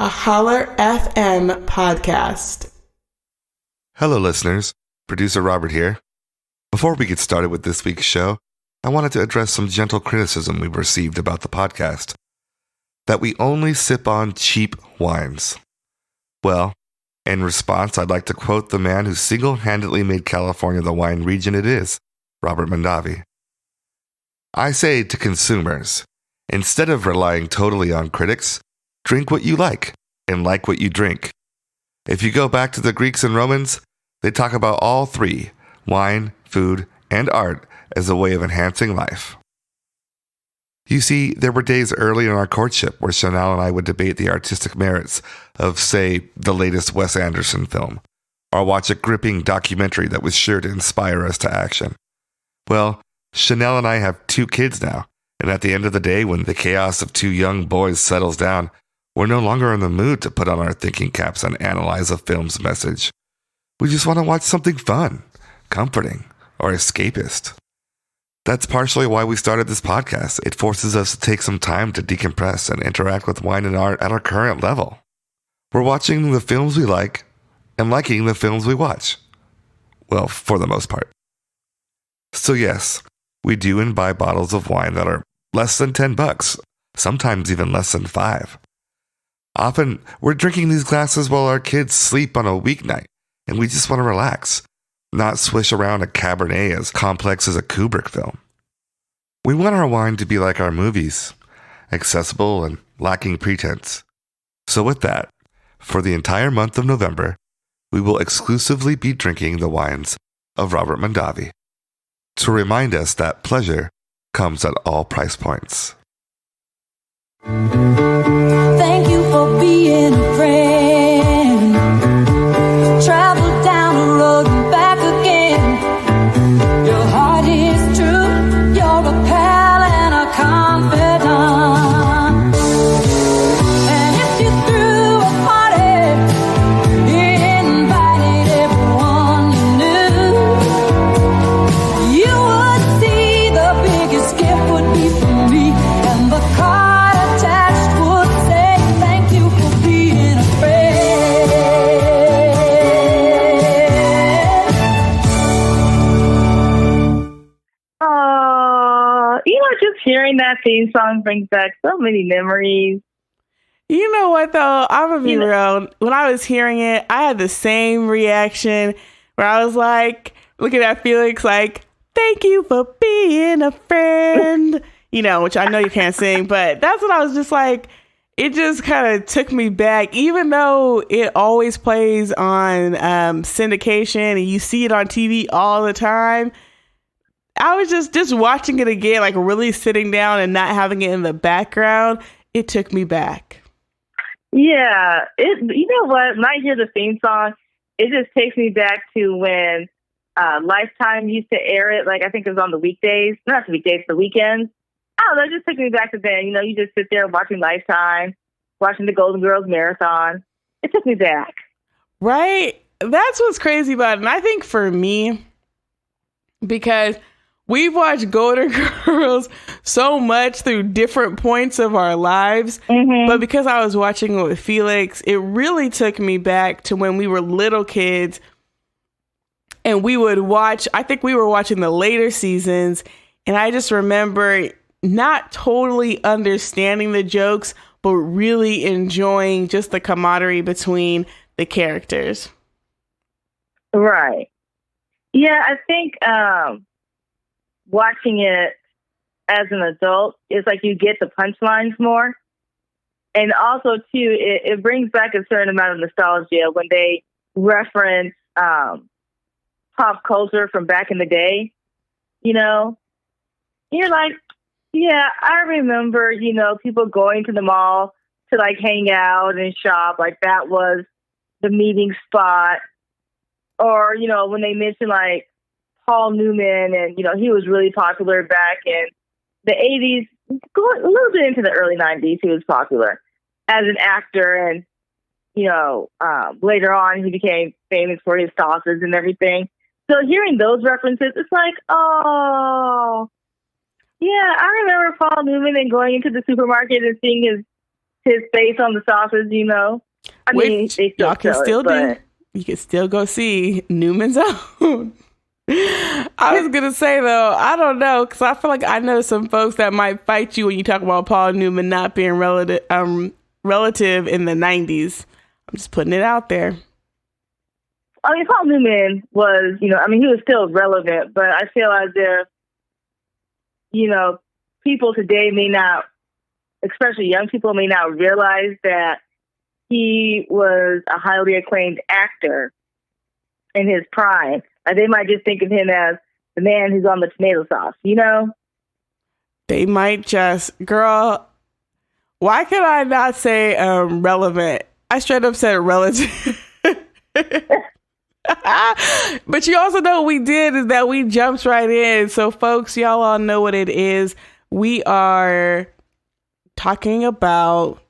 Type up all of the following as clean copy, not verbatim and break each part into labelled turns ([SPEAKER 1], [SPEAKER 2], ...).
[SPEAKER 1] A Holler FM podcast.
[SPEAKER 2] Hello, listeners. Producer Robert here. Before we get started with this week's show, I wanted to address some gentle criticism we've received about the podcast. That we only sip on cheap wines. Well, in response, I'd like to quote the man who single-handedly made California the wine region it is, Robert Mondavi. I say to consumers, instead of relying totally on critics, drink what you like and like what you drink. If you go back to the Greeks and Romans, they talk about all three, wine, food, and art, as a way of enhancing life. You see, there were days early in our courtship where Chanel and I would debate the artistic merits of, say, the latest Wes Anderson film, or watch a gripping documentary that was sure to inspire us to action. Well, Chanel and I have 2 kids now, and at the end of the day, when the chaos of 2 young boys settles down, we're no longer in the mood to put on our thinking caps and analyze a film's message. We just want to watch something fun, comforting, or escapist. That's partially why we started this podcast. It forces us to take some time to decompress and interact with wine and art at our current level. We're watching the films we like and liking the films we watch. Well, for the most part. So yes, we do imbibe bottles of wine that are less than $10, sometimes even less than $5. Often, we're drinking these glasses while our kids sleep on a weeknight, and we just want to relax. Not swish around a Cabernet as complex as a Kubrick film. We want our wine to be like our movies, accessible and lacking pretense. So with that, for the entire month of November, we will exclusively be drinking the wines of Robert Mondavi, to remind us that pleasure comes at all price points.
[SPEAKER 3] Thank you for being a friend. Travel down the road and back again. Your heart is true. You're a pal and a confidant. And if you threw a party, invited everyone you knew, you would see the biggest gift would be from me, and the card attached would say thank you for being a friend.
[SPEAKER 4] Just hearing that theme song brings back so many memories.
[SPEAKER 1] You know what, though? I'm going to be real. When I was hearing it, I had the same reaction where I was like, looking at Felix like, thank you for being a friend. Which I know you can't sing, but that's what I was just like. It just kind of took me back, even though it always plays on syndication and you see it on TV all the time. I was just watching it again, like really sitting down and not having it in the background. It took me back.
[SPEAKER 4] Yeah. You know what? When I hear the theme song, it just takes me back to when Lifetime used to air it. Like, I think it was on the weekdays. Not the weekdays, the weekends. I don't know. It just took me back to then. You just sit there watching Lifetime, watching the Golden Girls marathon. It took me back.
[SPEAKER 1] Right? That's what's crazy about it. And I think for me, because we've watched Golden Girls so much through different points of our lives. Mm-hmm. But because I was watching it with Felix, it really took me back to when we were little kids and we would watch, I think we were watching the later seasons. And I just remember not totally understanding the jokes, but really enjoying just the camaraderie between the characters.
[SPEAKER 4] Right. Yeah, I think watching it as an adult is like you get the punchlines more. And also, too, it brings back a certain amount of nostalgia when they reference pop culture from back in the day. You're like, yeah, I remember, people going to the mall to like hang out and shop. Like that was the meeting spot. Or, when they mention like Paul Newman and, he was really popular back in the 80s, going a little bit into the early 90s, he was popular as an actor. And, later on he became famous for his sauces and everything. So hearing those references, it's like, oh, yeah, I remember Paul Newman and going into the supermarket and seeing his face on the sausage, you know. I mean,
[SPEAKER 1] Which
[SPEAKER 4] they still
[SPEAKER 1] y'all can
[SPEAKER 4] sell
[SPEAKER 1] still
[SPEAKER 4] it,
[SPEAKER 1] do.
[SPEAKER 4] but
[SPEAKER 1] You can still go see Newman's Own. I was gonna say though, I don't know, because I feel like I know some folks that might fight you when you talk about Paul Newman not being relative in the 90s. I'm just putting it out there.
[SPEAKER 4] I mean, Paul Newman was, you know, I mean, he was still relevant, but I feel as if, you know, people today may not, especially young people, may not realize that he was a highly acclaimed actor in his prime. Like, they might just think of him as the man who's on the tomato sauce, you know?
[SPEAKER 1] They might just, girl, why could I not say relevant? I straight up said relative. But you also know what we did is that we jumped right in. So folks, y'all all know what it is. We are talking about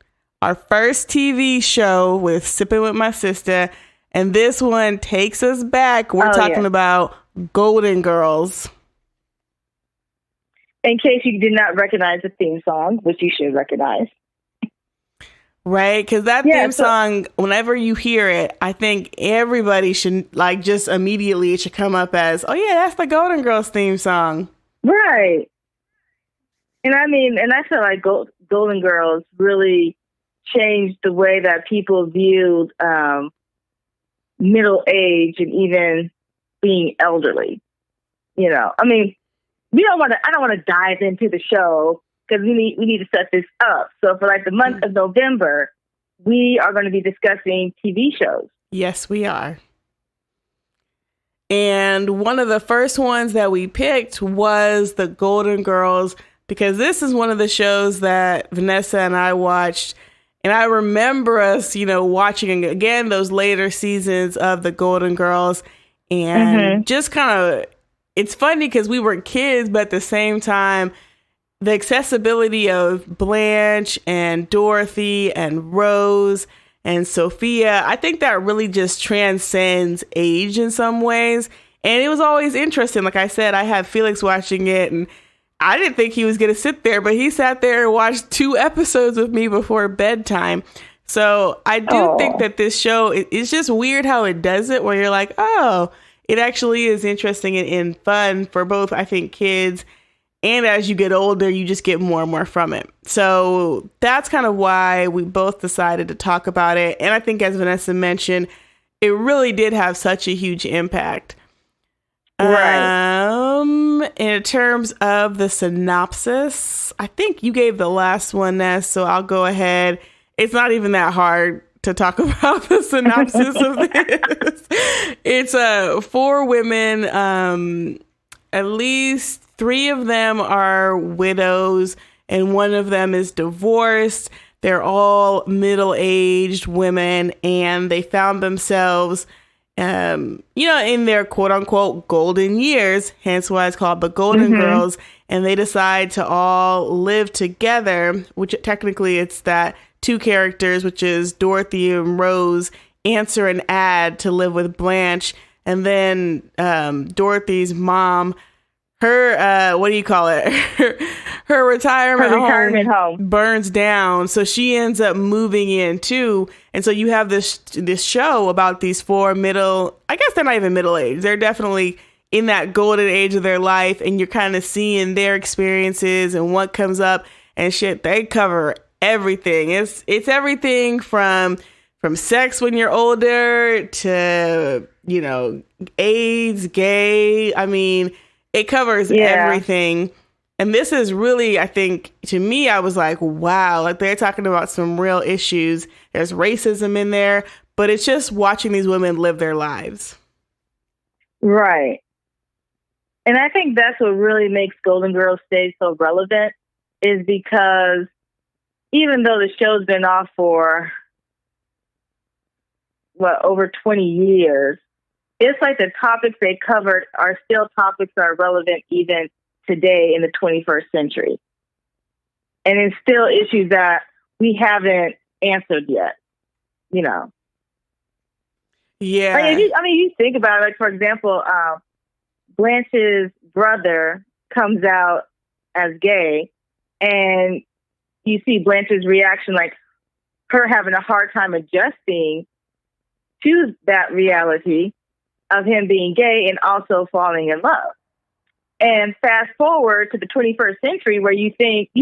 [SPEAKER 1] our first TV show with Sippin with my sister. And this one takes us back. We're talking about Golden Girls.
[SPEAKER 4] In case you did not recognize the theme song, which you should recognize.
[SPEAKER 1] Right, because that theme song, whenever you hear it, I think everybody should, like, just immediately it should come up as, oh yeah, that's the Golden Girls theme song.
[SPEAKER 4] Right. And I mean, and I feel like Golden Girls really changed the way that people viewed middle age and even being elderly. You know, I mean, I don't want to dive into the show, because we need to set this up. So for like the month of November, we are going to be discussing TV shows.
[SPEAKER 1] Yes, we are. And one of the first ones that we picked was the Golden Girls, because this is one of the shows that Vanessa and I watched. And I remember us, you know, watching again those later seasons of the Golden Girls. And just kind of, it's funny because we were kids, but at the same time, the accessibility of Blanche and Dorothy and Rose and Sophia, I think that really just transcends age in some ways. And it was always interesting. Like I said, I had Felix watching it, and I didn't think he was going to sit there, but he sat there and watched 2 episodes with me before bedtime. So I do think that this show, it's just weird how it does it, where you're like, oh, it actually is interesting and fun for both, I think, kids. And as you get older, you just get more and more from it. So that's kind of why we both decided to talk about it. And I think, as Vanessa mentioned, it really did have such a huge impact.
[SPEAKER 4] Right.
[SPEAKER 1] In terms of the synopsis, I think you gave the last one, Ness, so I'll go ahead. It's not even that hard to talk about the synopsis of this. It's 4 women, at least 3 of them are widows and 1 of them is divorced. They're all middle-aged women, and they found themselves, in their quote-unquote golden years, hence why it's called the Golden Girls, and they decide to all live together, which technically it's that 2 characters, which is Dorothy and Rose, answer an ad to live with Blanche, and then Dorothy's mom, her what do you call it? her retirement home burns down, so she ends up moving in too. And so you have this show about these 4 I guess they're not even middle age. They're definitely in that golden age of their life, and you're kind of seeing their experiences and what comes up and shit. They cover everything. It's everything from sex when you're older to, you know, AIDS, gay. I mean, it covers everything. And this is really, I think, to me, I was like, wow, like they're talking about some real issues. There's racism in there, but it's just watching these women live their lives.
[SPEAKER 4] Right. And I think that's what really makes Golden Girls stay so relevant, is because even though the show's been off for, over 20 years, it's like the topics they covered are still topics that are relevant even today in the 21st century. And it's still issues that we haven't answered yet, you know?
[SPEAKER 1] Yeah.
[SPEAKER 4] Like, you think about it, like, for example, Blanche's brother comes out as gay, and you see Blanche's reaction like, her having a hard time adjusting to that reality of him being gay and also falling in love. And fast forward to the 21st century, where you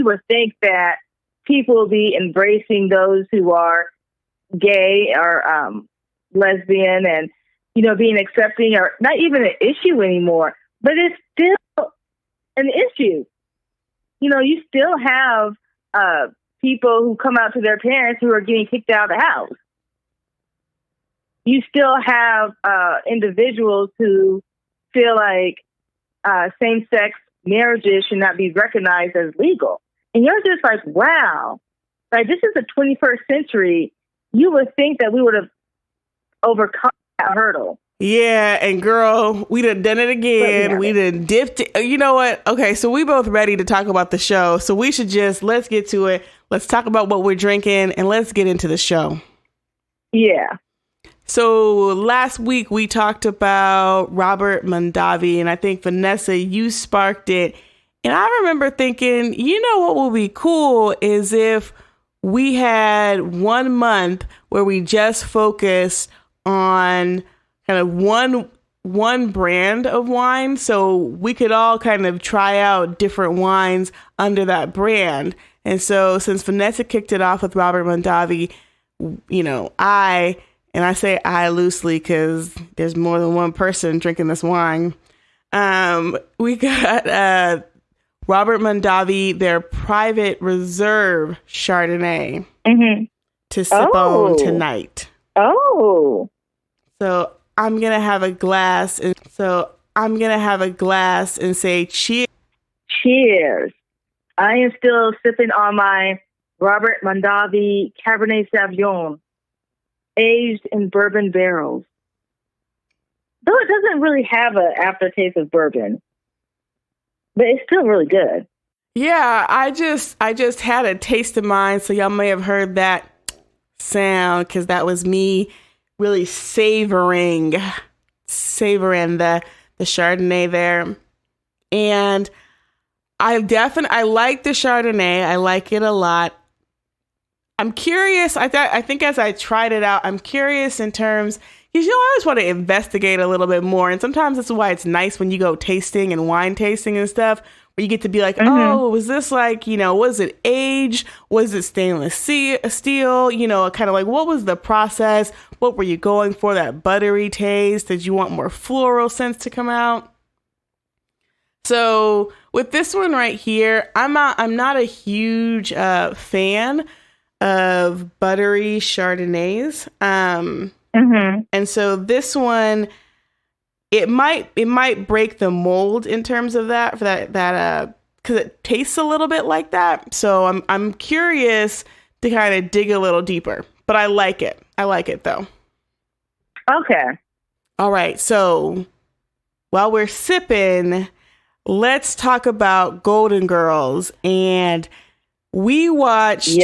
[SPEAKER 4] would think that people will be embracing those who are gay or lesbian and, being accepting, or not even an issue anymore, but it's still an issue. You still have people who come out to their parents who are getting kicked out of the house. You still have individuals who feel like same-sex marriages should not be recognized as legal. And you're just like, wow, like this is the 21st century. You would think that we would have overcome that hurdle.
[SPEAKER 1] Yeah, and girl, we done it again. We done dipped it. You know what? Okay, so we both ready to talk about the show. So we should let's get to it. Let's talk about what we're drinking and let's get into the show.
[SPEAKER 4] Yeah.
[SPEAKER 1] So last week we talked about Robert Mondavi, and I think Vanessa, you sparked it. And I remember thinking, what would be cool is if we had 1 month where we just focused on kind of one brand of wine, so we could all kind of try out different wines under that brand. And so since Vanessa kicked it off with Robert Mondavi, I say I loosely because there's more than one person drinking this wine. We got Robert Mondavi, their private reserve Chardonnay to sip on tonight.
[SPEAKER 4] Oh.
[SPEAKER 1] So I'm going to have a glass. I'm going to have a glass and say cheers.
[SPEAKER 4] Cheers. I am still sipping on my Robert Mondavi Cabernet Sauvignon, aged in bourbon barrels. Though it doesn't really have an aftertaste of bourbon, but it's still really good.
[SPEAKER 1] Yeah, I just had a taste of mine, so y'all may have heard that sound because that was me really savoring the Chardonnay there. And I like the Chardonnay. I like it a lot. I'm curious. I think as I tried it out, I'm curious in terms, because I always want to investigate a little bit more. And sometimes that's why it's nice when you go tasting and wine tasting and stuff, where you get to be like, oh, was this like, was it aged? Was it stainless steel? Kind of like, what was the process? What were you going for? That buttery taste? Did you want more floral scents to come out? So with this one right here, I'm not a huge fan of buttery Chardonnays. And so this one, it might break the mold in terms of that, because it tastes a little bit like that. So I'm curious to kind of dig a little deeper, but I like it. I like it though.
[SPEAKER 4] Okay.
[SPEAKER 1] All right. So while we're sipping, let's talk about Golden Girls. And we watched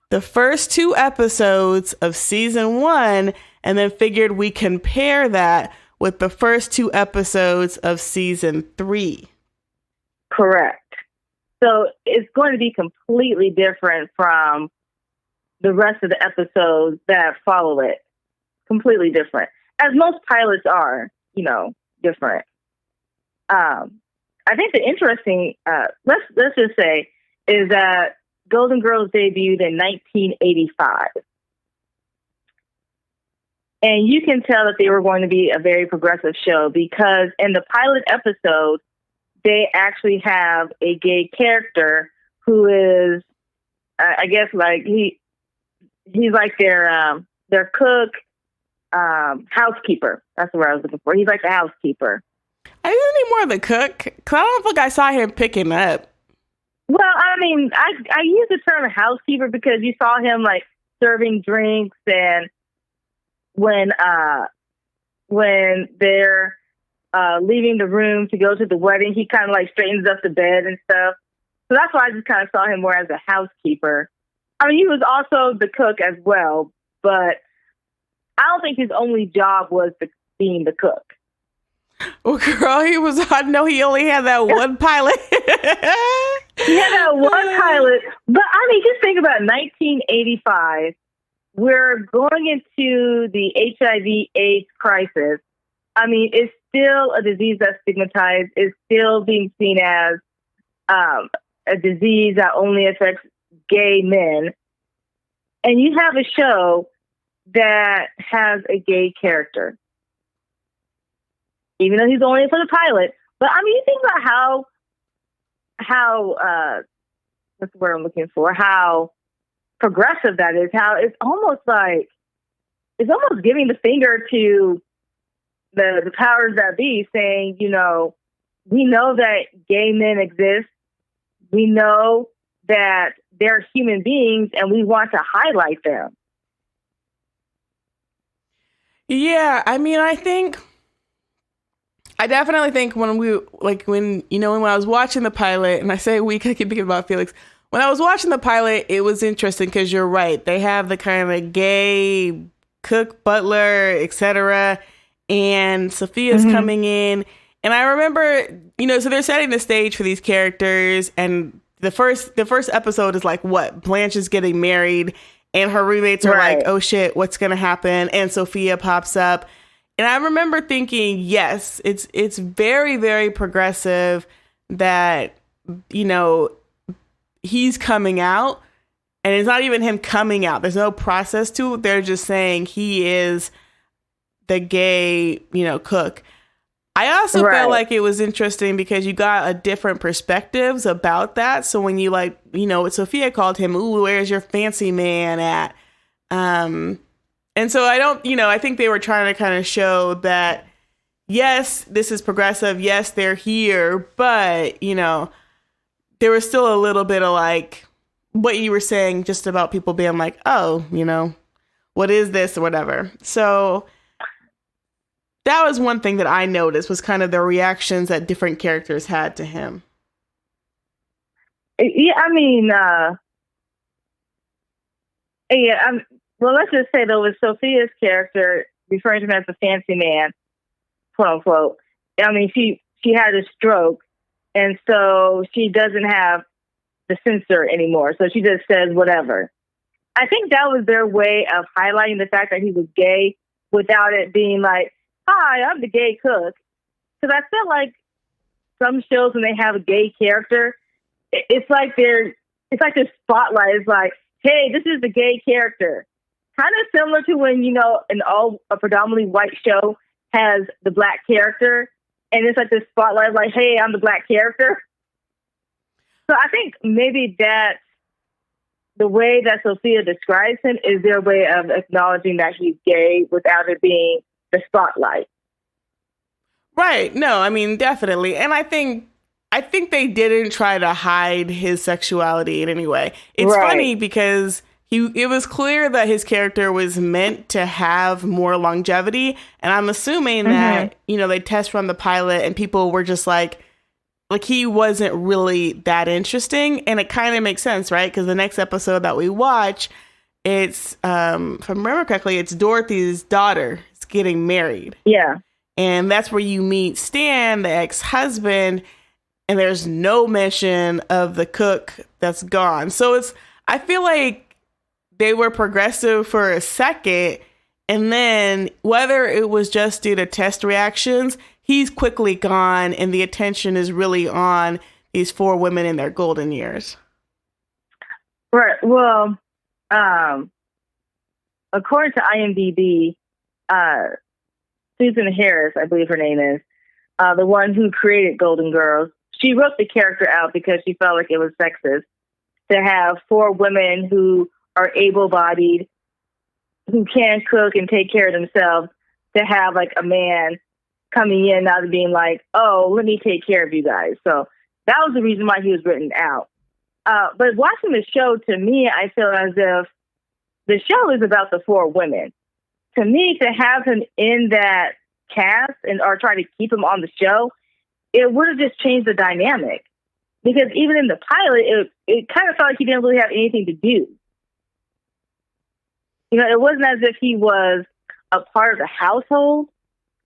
[SPEAKER 1] the first 2 episodes of season 1 and then figured we compare that with the first 2 episodes of season 3.
[SPEAKER 4] Correct. So it's going to be completely different from the rest of the episodes that follow it. Completely different. As most pilots are, different. I think the interesting, let's just say, is that Golden Girls debuted in 1985. And you can tell that they were going to be a very progressive show because in the pilot episode, they actually have a gay character who is, I guess, like he's like their cook, housekeeper. That's the word I was looking for. He's like the housekeeper.
[SPEAKER 1] Isn't he more of the cook? Because I don't think I saw him picking up.
[SPEAKER 4] Well, I mean, I use the term housekeeper because you saw him like serving drinks, and when they're leaving the room to go to the wedding, he kind of like straightens up the bed and stuff. So that's why I just kind of saw him more as a housekeeper. I mean, he was also the cook as well, but I don't think his only job was being the cook.
[SPEAKER 1] Well, girl, I know he only had that one pilot.
[SPEAKER 4] He had that one pilot. But, I mean, just think about 1985. we're going into the HIV/AIDS crisis, I mean, it's still a disease that's stigmatized. It's still being seen as a disease that only affects gay men. And you have a show that has a gay character, even though he's only for the pilot. But I mean, you think about how what's the word I'm looking for? How progressive that is. How it's almost giving the finger to the powers that be, saying, you know, we know that gay men exist. We know that they're human beings, and we want to highlight them.
[SPEAKER 1] Yeah, I mean, I definitely think when I was watching the pilot, and I say we, I keep thinking about Felix. When I was watching the pilot, it was interesting because you're right. They have the kind of gay cook, butler, etc. And Sophia's coming in. And I remember, so they're setting the stage for these characters. And the first episode is like, what? Blanche is getting married. And her roommates are like, oh shit, what's going to happen? And Sophia pops up. And I remember thinking, yes, it's very, very progressive that, he's coming out. And it's not even him coming out. There's no process to it. They're just saying he is the gay, cook. I also felt like it was interesting because you got a different perspectives about that. So when you Sophia called him, ooh, where's your fancy man at? And so I think they were trying to kind of show that, yes, this is progressive. Yes, they're here. But, there was still a little bit of like what you were saying just about people being like, oh, what is this or whatever. So that was one thing that I noticed was kind of the reactions that different characters had to him.
[SPEAKER 4] Yeah, I mean, well, let's just say though, with Sophia's character, referring to him as the fancy man, quote unquote, I mean, she had a stroke, and so she doesn't have the censor anymore. So she just says whatever. I think that was their way of highlighting the fact that he was gay without it being like, hi, I'm the gay cook. Because I feel like some shows when they have a gay character, it's like the spotlight is like, hey, this is the gay character. Kind of similar to when, a predominantly white show has the black character, and it's like this spotlight like, hey, I'm the black character. So I think maybe that's the way that Sophia describes him is their way of acknowledging that he's gay without it being the spotlight.
[SPEAKER 1] Right. No, I mean, definitely. And I think they didn't try to hide his sexuality in any way. It's funny because it was clear that his character was meant to have more longevity. And I'm assuming that, they test run the pilot and people were just like he wasn't really that interesting. And it kind of makes sense, right? Because the next episode that we watch, it's, if I remember correctly, it's Dorothy's daughter is getting married.
[SPEAKER 4] Yeah.
[SPEAKER 1] And that's where you meet Stan, the ex-husband, and there's no mention of the cook that's gone. So I feel like they were progressive for a second, and then whether it was just due to test reactions, he's quickly gone, and the attention is really on these four women in their golden years.
[SPEAKER 4] Right. Well, according to IMDb, Susan Harris, I believe her name is, the one who created Golden Girls, she wrote the character out because she felt like it was sexist to have four women who are able-bodied, who can cook and take care of themselves, to have like a man coming in now to being like, oh, let me take care of you guys. So that was the reason why he was written out. But watching the show, to me, I feel as if the show is about the four women. To me, to have him in that cast or try to keep him on the show, it would have just changed the dynamic. Because even in the pilot, it kind of felt like he didn't really have anything to do. It wasn't as if he was a part of the household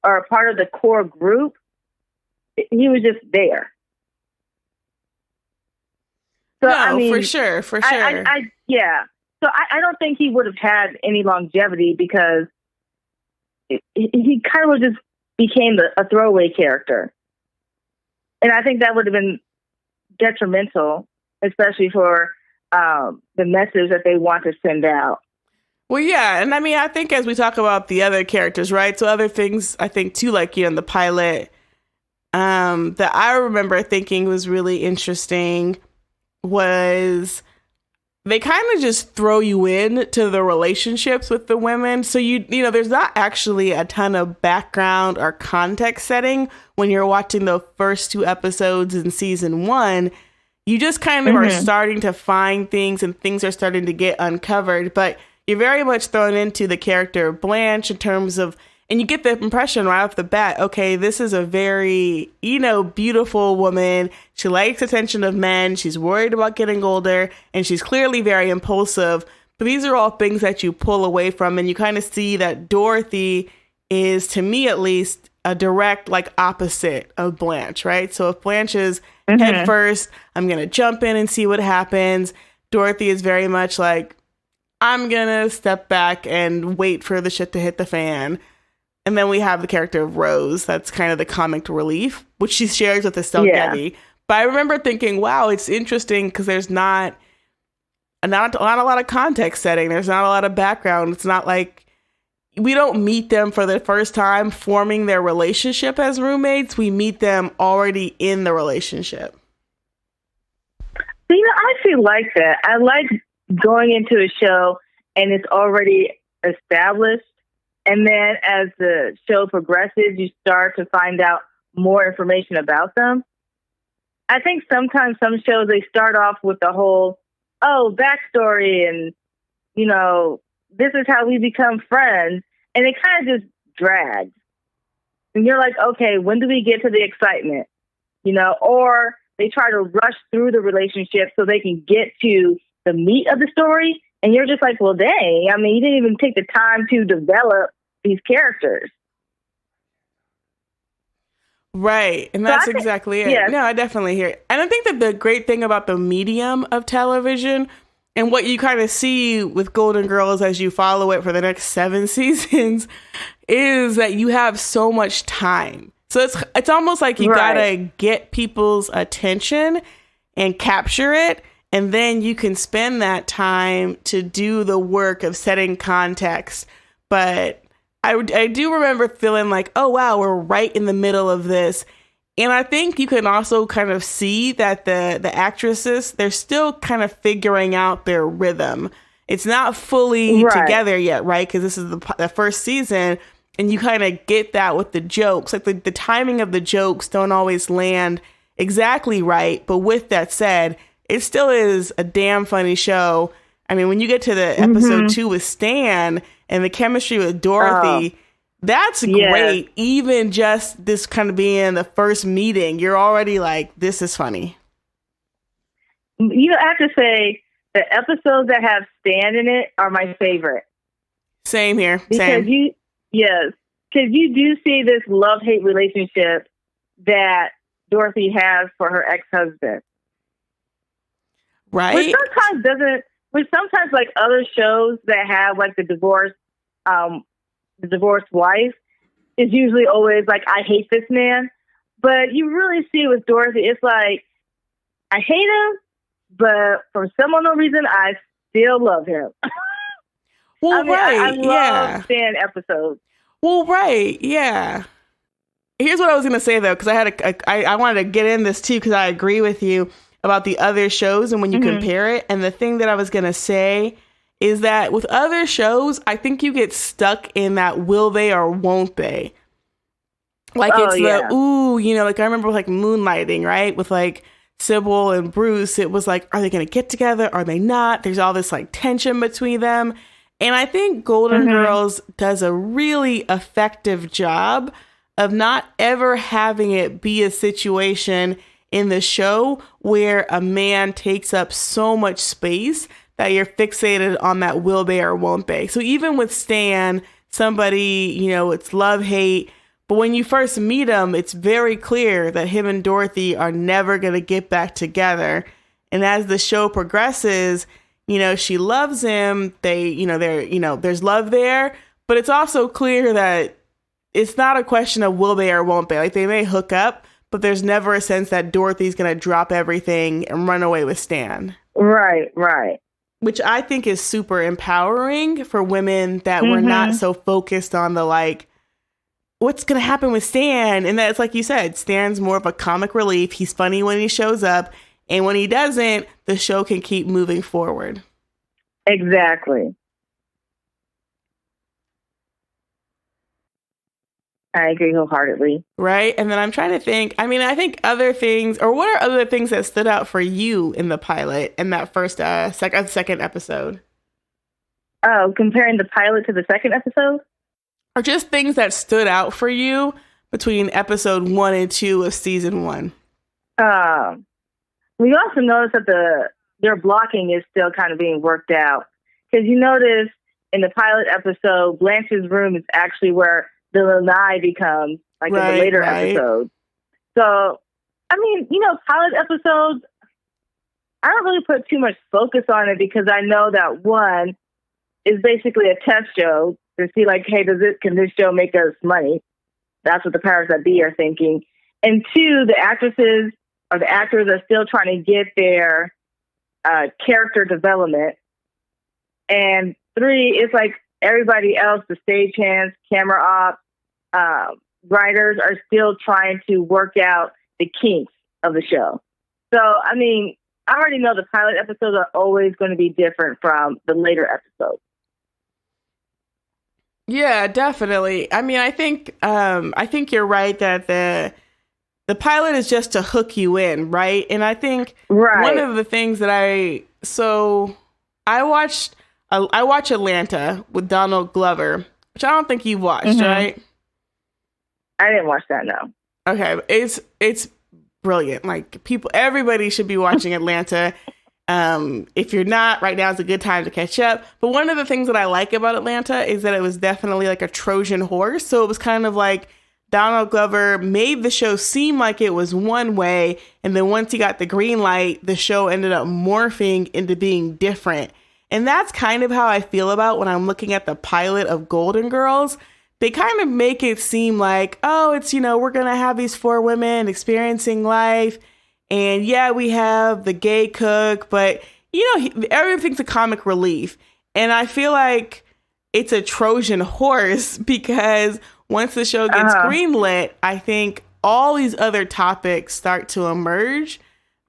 [SPEAKER 4] or a part of the core group. He was just there. So,
[SPEAKER 1] no, for sure.
[SPEAKER 4] Yeah. So I don't think he would have had any longevity because he kind of just became a throwaway character. And I think that would have been detrimental, especially for the message that they want to send out.
[SPEAKER 1] Well, yeah. And I mean, I think as we talk about the other characters, right? So other things, I think, too, like, in the pilot, that I remember thinking was really interesting was they kind of just throw you in to the relationships with the women. So, you know, there's not actually a ton of background or context setting when you're watching the first 2 episodes in season 1. You just kind of are starting to find things and things are starting to get uncovered. But you're very much thrown into the character of Blanche in terms of, and you get the impression right off the bat, okay, this is a very, you know, beautiful woman. She likes attention of men. She's worried about getting older, and she's clearly very impulsive. But these are all things that you pull away from, and you kind of see that Dorothy is, to me at least, a direct, like, opposite of Blanche, right? So if Blanche is head first, I'm going to jump in and see what happens. Dorothy is very much like, I'm going to step back and wait for the shit to hit the fan. And then we have the character of Rose. That's kind of the comic relief, which she shares with Estelle Getty. But I remember thinking, wow, it's interesting because there's not a lot of context setting. There's not a lot of background. It's not like we don't meet them for the first time forming their relationship as roommates. We meet them already in the relationship.
[SPEAKER 4] You know, I feel like that. I like going into a show and it's already established. And then as the show progresses, you start to find out more information about them. I think sometimes some shows, they start off with the whole, backstory and, you know, this is how we become friends. And it kind of just drags. And you're like, okay, when do we get to the excitement? You know, or they try to rush through the relationship so they can get to the meat of the story. And you're just like, well, dang, I mean, you didn't even take the time to develop these characters.
[SPEAKER 1] Right. And that's exactly it. Yeah. No, I definitely hear it. And I think that the great thing about the medium of television and what you kind of see with Golden Girls as you follow it for the next 7 seasons is that you have so much time. So it's almost like you gotta get people's attention and capture it. And then you can spend that time to do the work of setting context. But I do remember feeling like, oh, wow, we're right in the middle of this. And I think you can also kind of see that the actresses, they're still kind of figuring out their rhythm. It's not fully together yet, right? Because this is the first season. And you kind of get that with the jokes. Like the timing of the jokes don't always land exactly right. But with that said, it still is a damn funny show. I mean, when you get to the episode 2 with Stan and the chemistry with Dorothy, that's great. Even just this kind of being the first meeting, you're already like, this is funny.
[SPEAKER 4] You have to say the episodes that have Stan in it are my favorite.
[SPEAKER 1] Same here.
[SPEAKER 4] Because you do see this love-hate relationship that Dorothy has for her ex-husband.
[SPEAKER 1] Right.
[SPEAKER 4] Which sometimes like other shows that have like the divorced wife is usually always like, I hate this man. But you really see with Dorothy, it's like, I hate him, but for some unknown reason, I still love him.
[SPEAKER 1] Well,
[SPEAKER 4] I love Stan episodes.
[SPEAKER 1] Well, right. Yeah. Here's what I was going to say, though, because I wanted to get in this, too, because I agree with you about the other shows and when you compare it. And the thing that I was going to say is that with other shows, I think you get stuck in that will they or won't they. Like like I remember like Moonlighting, right? With like Sybil and Bruce, it was like, are they going to get together? Are they not? There's all this like tension between them. And I think Golden Girls does a really effective job of not ever having it be a situation in the show where a man takes up so much space that you're fixated on that will they or won't they. So even with Stan, somebody, it's love, hate. But when you first meet him, it's very clear that him and Dorothy are never going to get back together. And as the show progresses, she loves him. There's love there, but it's also clear that it's not a question of will they or won't they. Like, they may hook up, but there's never a sense that Dorothy's going to drop everything and run away with Stan.
[SPEAKER 4] Right.
[SPEAKER 1] Which I think is super empowering for women that were not so focused on the, like, what's going to happen with Stan? And that's, like you said, Stan's more of a comic relief. He's funny when he shows up. And when he doesn't, the show can keep moving forward.
[SPEAKER 4] Exactly. I agree wholeheartedly.
[SPEAKER 1] Right? And then I'm trying to think, I think other things, or what are other things that stood out for you in the pilot in that first second episode?
[SPEAKER 4] Oh, comparing the pilot to the second episode?
[SPEAKER 1] Or just things that stood out for you between episode 1 and 2 of season 1?
[SPEAKER 4] We also noticed that their blocking is still kind of being worked out. Because you notice in the pilot episode, Blanche's room is actually where the lanai becomes, like in the later episodes. So, pilot episodes, I don't really put too much focus on it because I know that one is basically a test show to see, like, hey, can this show make us money? That's what the powers that be are thinking. And two, the actresses or the actors are still trying to get their character development. And three, it's like everybody else, the stagehands, camera ops, writers are still trying to work out the kinks of the show. So, I already know the pilot episodes are always going to be different from the later episodes.
[SPEAKER 1] Yeah, definitely. I think you're right that the pilot is just to hook you in, right? And I think one of the things that I watch Atlanta with Donald Glover, which I don't think you've watched, right?
[SPEAKER 4] I didn't watch that, no.
[SPEAKER 1] Okay, it's brilliant. Like, everybody should be watching Atlanta. If you're not, right now is a good time to catch up. But one of the things that I like about Atlanta is that it was definitely like a Trojan horse. So it was kind of like Donald Glover made the show seem like it was one way. And then once he got the green light, the show ended up morphing into being different. And that's kind of how I feel about when I'm looking at the pilot of Golden Girls. They kind of make it seem like, oh, it's, we're going to have these 4 women experiencing life. And yeah, we have the gay cook, but, everything's a comic relief. And I feel like it's a Trojan horse because once the show gets greenlit, I think all these other topics start to emerge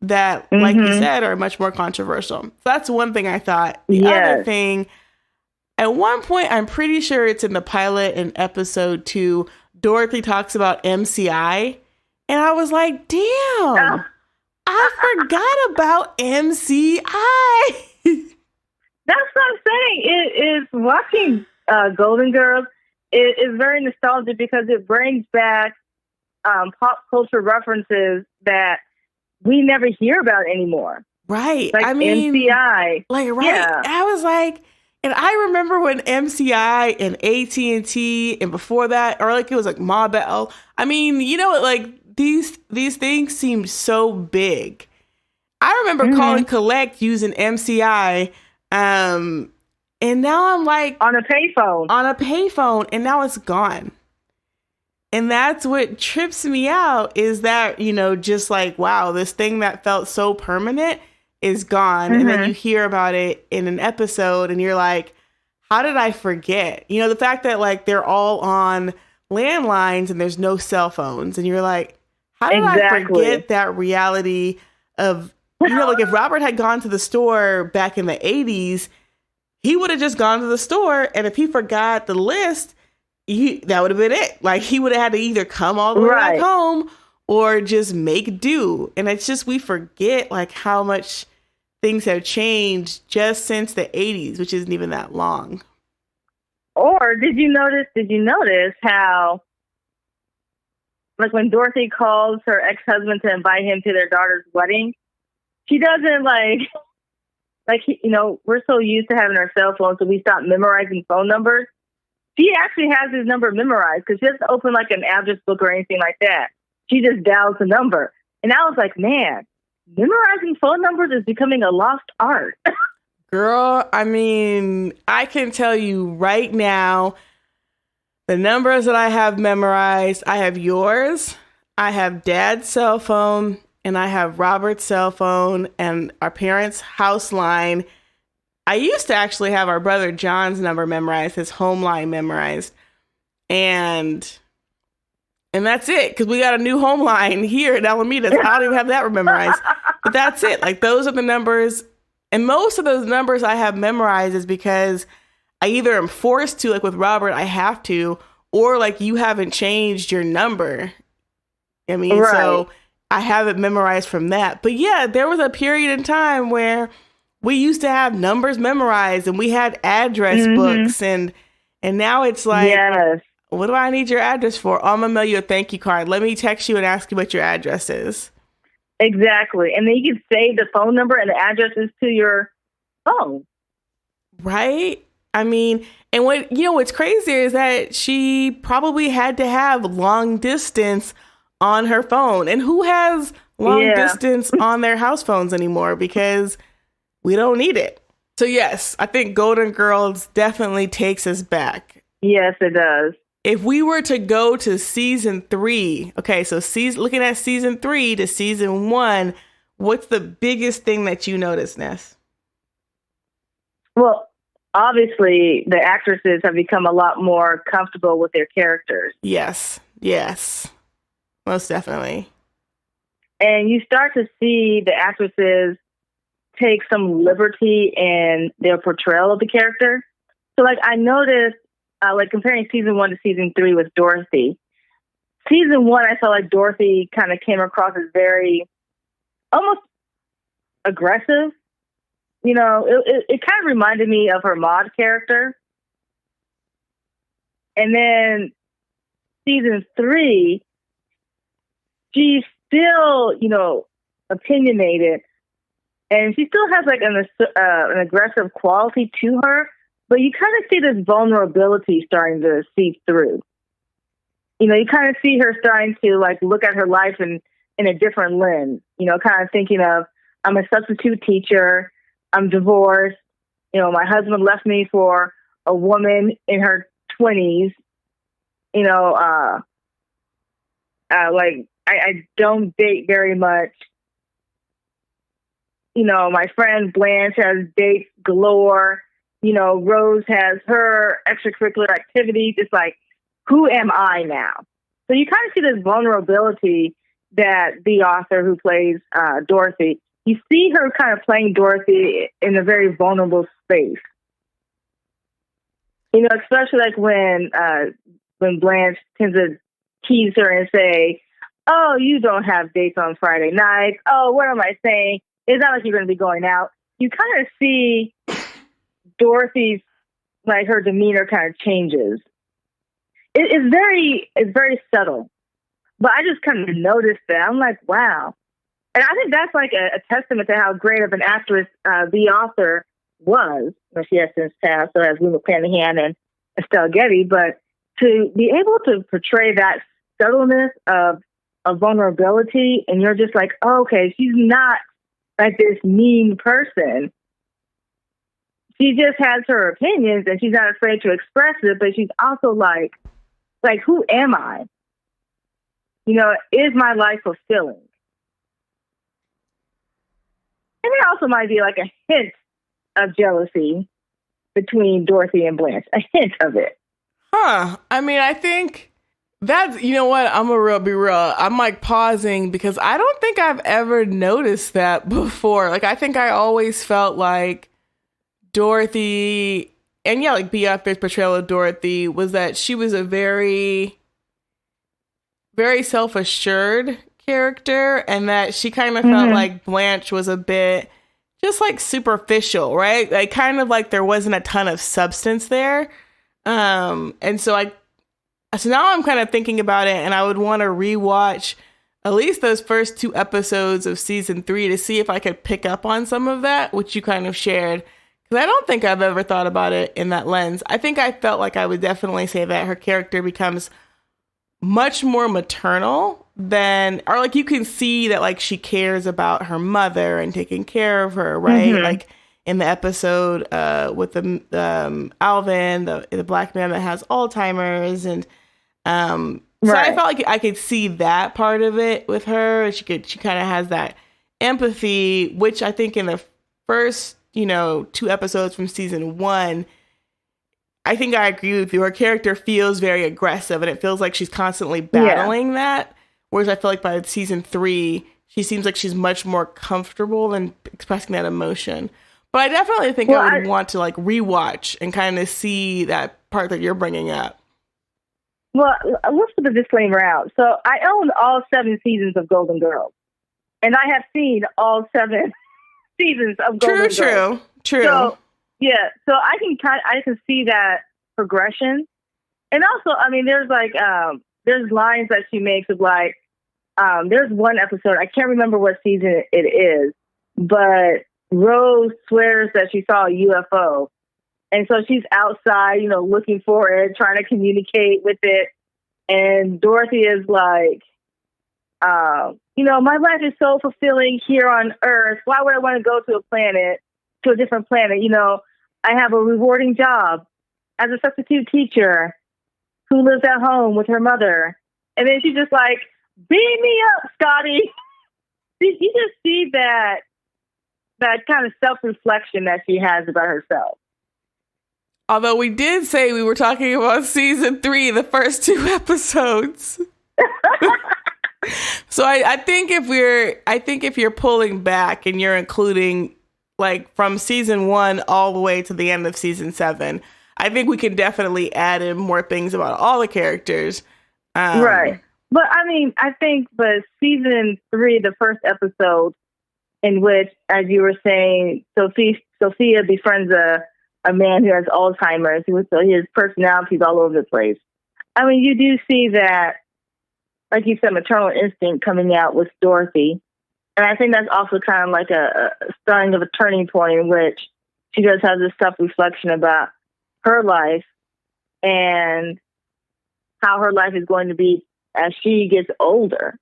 [SPEAKER 1] that, like you said, are much more controversial. So that's one thing I thought. The other thing, at one point, I'm pretty sure it's in the pilot in episode 2, Dorothy talks about MCI. And I was like, damn. I forgot about MCI.
[SPEAKER 4] That's what I'm saying. It is watching Golden Girls. It is very nostalgic because it brings back pop culture references that we never hear about anymore.
[SPEAKER 1] Right.
[SPEAKER 4] Like MCI.
[SPEAKER 1] Yeah. I was like, and I remember when MCI and AT&T and before that, or like it was like Ma Bell. These things seemed so big. I remember calling Collect using MCI, and now I'm like
[SPEAKER 4] on a payphone,
[SPEAKER 1] and now it's gone. And that's what trips me out is that, just like, wow, this thing that felt so permanent is gone. And then you hear about it in an episode and you're like, how did I forget? The fact that like they're all on landlines and there's no cell phones, and you're like, how did I forget that reality of, like if Robert had gone to the store back in the 80s, he would have just gone to the store. And if he forgot the list, that would have been it. Like he would have had to either come all the way back home or just make do. And it's just, we forget like how much things have changed just since the 80s, which isn't even that long.
[SPEAKER 4] Or did you notice how, like when Dorothy calls her ex-husband to invite him to their daughter's wedding, she doesn't we're so used to having our cell phones, so we stopped memorizing phone numbers. She actually has his number memorized because she doesn't open like an address book or anything like that. She just dials the number. And I was like, man, memorizing phone numbers is becoming a lost art.
[SPEAKER 1] Girl, I mean, I can tell you right now the numbers that I have memorized. I have yours, I have Dad's cell phone, and I have Robert's cell phone and our parents' house line. I used to actually have our brother John's number memorized, his home line memorized. And that's it, because we got a new home line here in Alameda. So I don't even have that memorized. But that's it. Like, those are the numbers. And most of those numbers I have memorized is because I either am forced to, like with Robert, I have to, or like you haven't changed your number. I mean,
[SPEAKER 4] Right.
[SPEAKER 1] So I have it memorized from that. But yeah, there was a period in time where we used to have numbers memorized and we had address books and now it's like,
[SPEAKER 4] Yes.
[SPEAKER 1] what do I need your address for? Oh, I'm going to mail you a thank you card. Let me text you and ask you what your address is.
[SPEAKER 4] Exactly. And then you can save the phone number and the addresses to your phone.
[SPEAKER 1] Right? I mean, and what's crazier is that she probably had to have long distance on her phone. And who has long distance on their house phones anymore? Because we don't need it. So yes, I think Golden Girls definitely takes us back.
[SPEAKER 4] Yes, it does.
[SPEAKER 1] If we were to go to season 3, okay, so looking at season 3 to season 1, what's the biggest thing that you noticed, Ness?
[SPEAKER 4] Well, obviously, the actresses have become a lot more comfortable with their characters.
[SPEAKER 1] Yes, most definitely.
[SPEAKER 4] And you start to see the actresses take some liberty in their portrayal of the character. So, like, I noticed, like, comparing season 1 to season 3 with Dorothy. Season 1, I felt like Dorothy kind of came across as very, almost aggressive. You know, it kind of reminded me of her Maude character. And then season 3, she's still, opinionated. And she still has like an aggressive quality to her, but you kind of see this vulnerability starting to seep through. You kind of see her starting to like look at her life in a different lens, kind of thinking of, I'm a substitute teacher, I'm divorced, my husband left me for a woman in her 20s, I don't date very much. My friend Blanche has dates galore. Rose has her extracurricular activities. It's like, who am I now? So you kind of see this vulnerability that the author who plays Dorothy, you see her kind of playing Dorothy in a very vulnerable space. Especially like when Blanche tends to tease her and say, oh, you don't have dates on Friday nights. Oh, what am I saying? It's not like you're going to be going out. You kind of see Dorothy's, like, her demeanor kind of changes. It's very subtle. But I just kind of noticed that. I'm like, wow. And I think that's like a testament to how great of an actress the author was. She has since passed, so has Lou McClanahan and Estelle Getty. But to be able to portray that subtleness of vulnerability, and you're just like, oh, okay, she's not like this mean person. She just has her opinions and she's not afraid to express it, but she's also like, who am I? Is my life fulfilling? And there also might be like a hint of jealousy between Dorothy and Blanche, a hint of it.
[SPEAKER 1] Huh. I mean, I think that's, you know what? I'm gonna be real. I'm like pausing because I don't think I've ever noticed that before. Like, I think I always felt like Dorothy, and yeah, like B. Upper's portrayal of Dorothy was that she was a very, very self-assured character, and that she kind of felt like Blanche was a bit just like superficial, right? Like, kind of like there wasn't a ton of substance there. And so now I'm kind of thinking about it, and I would want to rewatch at least those first 2 episodes of season 3 to see if I could pick up on some of that, which you kind of shared. Because I don't think I've ever thought about it in that lens. I think I felt like I would definitely say that her character becomes much more maternal than, or like you can see that like she cares about her mother and taking care of her, right? Like in the episode with the Alvin, the black man that has Alzheimer's, and so I felt like I could see that part of it with her. She kind of has that empathy, which I think in the first 2 episodes from season 1, I think I agree with you. Her character feels very aggressive, and it feels like she's constantly battling that. Whereas I feel like by season 3, she seems like she's much more comfortable in expressing that emotion. But I definitely think I would want to like rewatch and kind of see that part that you're bringing up.
[SPEAKER 4] Well, let's put the disclaimer out. So I own all 7 seasons of Golden Girls, and I have seen all 7 seasons of Golden Girls. True. So, yeah, so I can see that progression, and also, I mean, there's like there's lines that she makes of like there's one episode, I can't remember what season it is, but Rose swears that she saw a UFO. And so she's outside, looking for it, trying to communicate with it. And Dorothy is like, my life is so fulfilling here on Earth. Why would I want to go to a different planet? I have a rewarding job as a substitute teacher who lives at home with her mother. And then she's just like, beam me up, Scotty. You just see that kind of self-reflection that she has about herself.
[SPEAKER 1] Although we did say we were talking about season 3, the first 2 episodes. So I think if you're pulling back and you're including like from season 1 all the way to the end of season 7, I think we can definitely add in more things about all the characters.
[SPEAKER 4] Right. But I mean, I think season 3, the first episode, in which, as you were saying, Sophia befriends a man who has Alzheimer's, so his personality is all over the place. I mean, you do see that, like you said, maternal instinct coming out with Dorothy. And I think that's also kind of like a starting of a turning point in which she does have this self-reflection about her life and how her life is going to be as she gets older.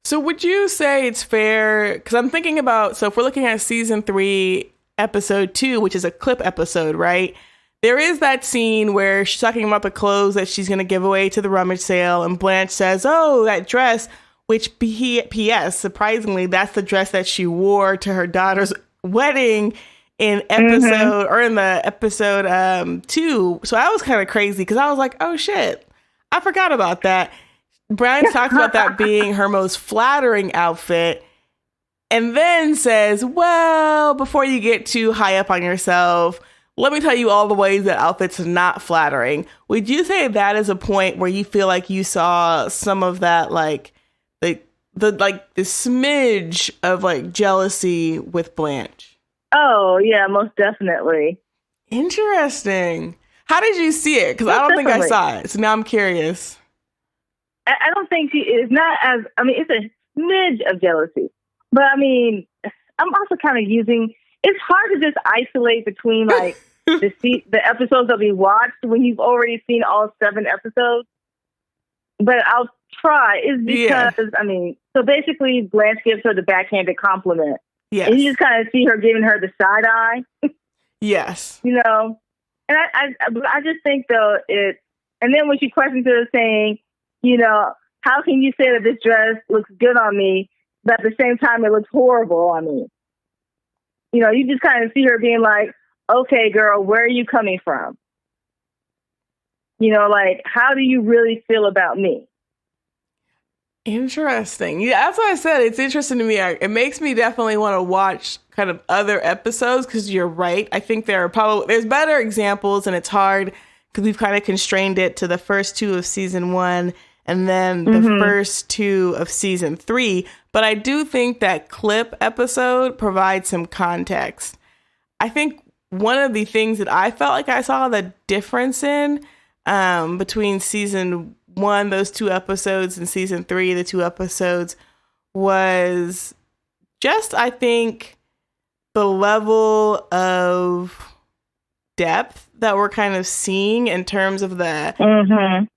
[SPEAKER 1] So would you say it's fair, because I'm thinking about, so if we're looking at season 3, episode 2, which is a clip episode, right? There is that scene where she's talking about the clothes that she's going to give away to the rummage sale, and Blanche says, oh, that dress, which P.S., surprisingly, that's the dress that she wore to her daughter's wedding in episode, or in the episode 2. So I was kind of crazy, because I was like, oh shit, I forgot about that. Brian talks about that being her most flattering outfit, and then says, well, before you get too high up on yourself, let me tell you all the ways that outfit's not flattering. Would you say that is a point where you feel like you saw some of that, like the smidge of like jealousy with Blanche?
[SPEAKER 4] Oh yeah, most definitely.
[SPEAKER 1] Interesting. How did you see it? Because I don't think I saw it. So now I'm curious.
[SPEAKER 4] I don't think it's not as, I mean, it's a smidge of jealousy. But I mean, I'm also kind of it's hard to just isolate between like the episodes that we watched when you've already seen all 7 episodes. But I'll try. It's because, I mean, so basically Blanche gives her the backhanded compliment. Yes. And you just kind of see her giving her the side eye.
[SPEAKER 1] Yes.
[SPEAKER 4] And I just think though and then when she questions her saying, how can you say that this dress looks good on me, but at the same time it looks horrible on me? You just kind of see her being like, okay, girl, where are you coming from? Like, how do you really feel about me?
[SPEAKER 1] Interesting. Yeah, that's what I said. It's interesting to me. It makes me definitely want to watch kind of other episodes, because you're right. I think there's better examples, and it's hard because we've kind of constrained it to the first 2 of season 1 and then the first 2 of season 3. But I do think that clip episode provides some context. I think one of the things that I felt like I saw the difference in between season 1, those 2 episodes, and season 3, the 2 episodes, was just, I think, the level of depth that we're kind of seeing in terms of the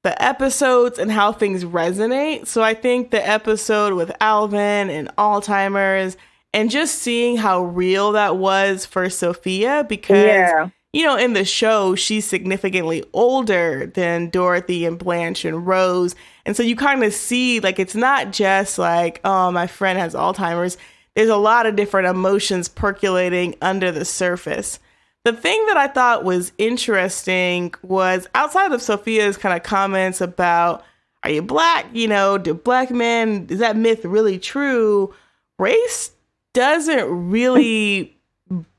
[SPEAKER 1] episodes and how things resonate. So I think the episode with Alvin and Alzheimer's And just seeing how real that was for Sophia, because, in the show, she's significantly older than Dorothy and Blanche and Rose. And so you kind of see, like, it's not just like, oh, my friend has Alzheimer's. There's a lot of different emotions percolating under the surface. The thing that I thought was interesting was, outside of Sophia's kind of comments about, are you black? Do black men, is that myth really true? Race doesn't really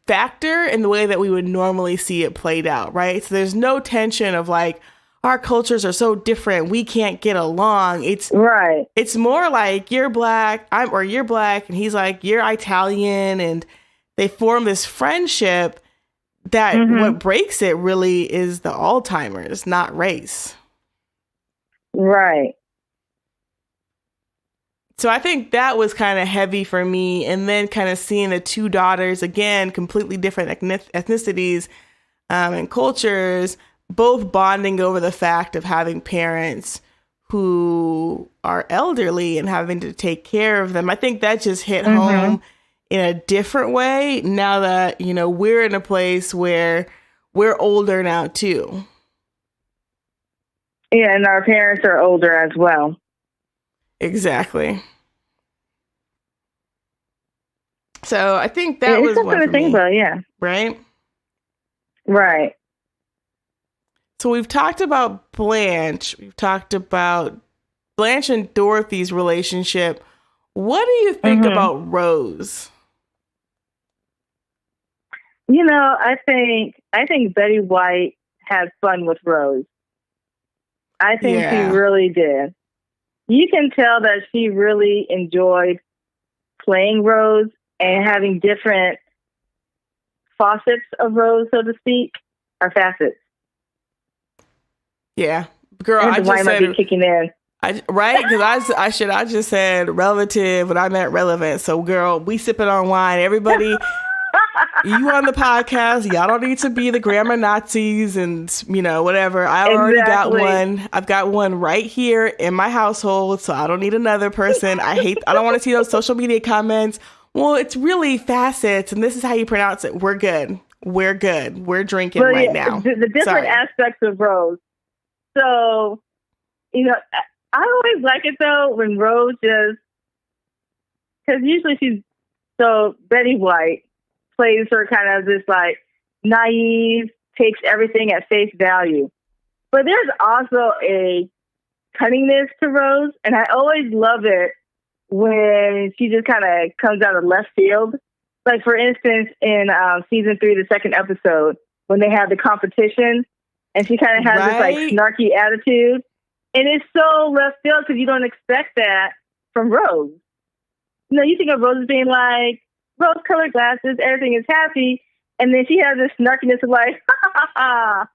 [SPEAKER 1] factor in the way that we would normally see it played out, right? So there's no tension of like, our cultures are so different, we can't get along. It's more like, you're black, you're black, and he's like, you're Italian, and they form this friendship that what breaks it really is the Alzheimer's, not race.
[SPEAKER 4] Right.
[SPEAKER 1] So I think that was kind of heavy for me. And then kind of seeing the two daughters, again, completely different ethnicities and cultures, both bonding over the fact of having parents who are elderly and having to take care of them. I think that just hit home in a different way now that, we're in a place where we're older now too.
[SPEAKER 4] Yeah, and our parents are older as well.
[SPEAKER 1] Exactly. So I think that was one
[SPEAKER 4] something to think about,
[SPEAKER 1] right?
[SPEAKER 4] Right.
[SPEAKER 1] So we've talked about Blanche. We've talked about Blanche and Dorothy's relationship. What do you think about Rose?
[SPEAKER 4] I think Betty White had fun with Rose. I think she really did. You can tell that she really enjoyed playing Rose and having different faucets of Rose, so to speak, or facets.
[SPEAKER 1] Yeah, girl, I just said
[SPEAKER 4] kicking in.
[SPEAKER 1] Right? Because I just said relative, but I meant relevant. So, girl, we sipping on wine. Everybody, you on the podcast, y'all don't need to be the grammar Nazis and, whatever. I already got one. I've got one right here in my household, so I don't need another person. I don't want to see those social media comments. Well, it's really facets, and this is how you pronounce it. We're good. We're good. We're drinking right now.
[SPEAKER 4] The different aspects of Rose. So, I always like it, though, when Rose just, because usually Betty White plays her kind of this, like, naive, takes everything at face value. But there's also a cunningness to Rose, and I always love it when she just kind of comes out of left field. Like, for instance, in season 3, the second episode, when they have the competition, and she kind of has this, like, snarky attitude. And it's so left field because you don't expect that from Rose. You think of Rose as being like, rose-colored glasses, everything is happy. And then she has this snarkiness of like, ha, ha, ha.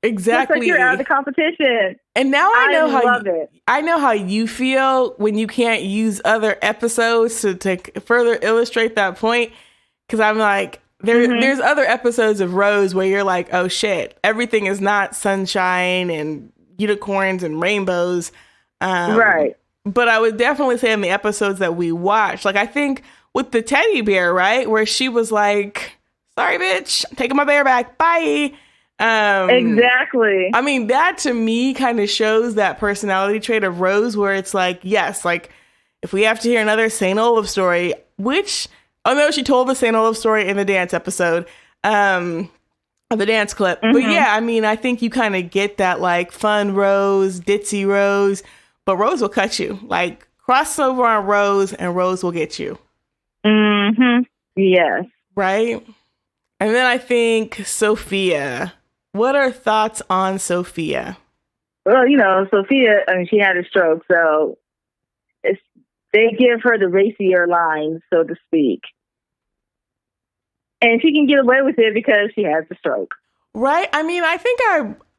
[SPEAKER 1] Exactly.
[SPEAKER 4] Looks like you're out of the competition.
[SPEAKER 1] And now I
[SPEAKER 4] know
[SPEAKER 1] how you feel when you can't use other episodes to further illustrate that point. Because I'm like, there's other episodes of Rose where you're like, oh shit, everything is not sunshine and unicorns and rainbows.
[SPEAKER 4] Right.
[SPEAKER 1] But I would definitely say in the episodes that we watched, like I think with the teddy bear, right, where she was like, sorry, bitch, I'm taking my bear back. Bye.
[SPEAKER 4] Exactly.
[SPEAKER 1] I mean, that to me kind of shows that personality trait of Rose where it's like, yes, like if we have to hear another St. Olaf story, which, oh no, she told the St. Olaf story in the dance episode, of the dance clip. But yeah, I mean, I think you kind of get that like fun Rose, ditzy Rose, but Rose will cut you. Like cross over on Rose and Rose will get you.
[SPEAKER 4] Yes.
[SPEAKER 1] Right? And then I think Sophia. What are thoughts on Sophia?
[SPEAKER 4] Well, Sophia, I mean, she had a stroke, so they give her the racier lines, so to speak. And she can get away with it because she has the stroke.
[SPEAKER 1] Right? I mean, I think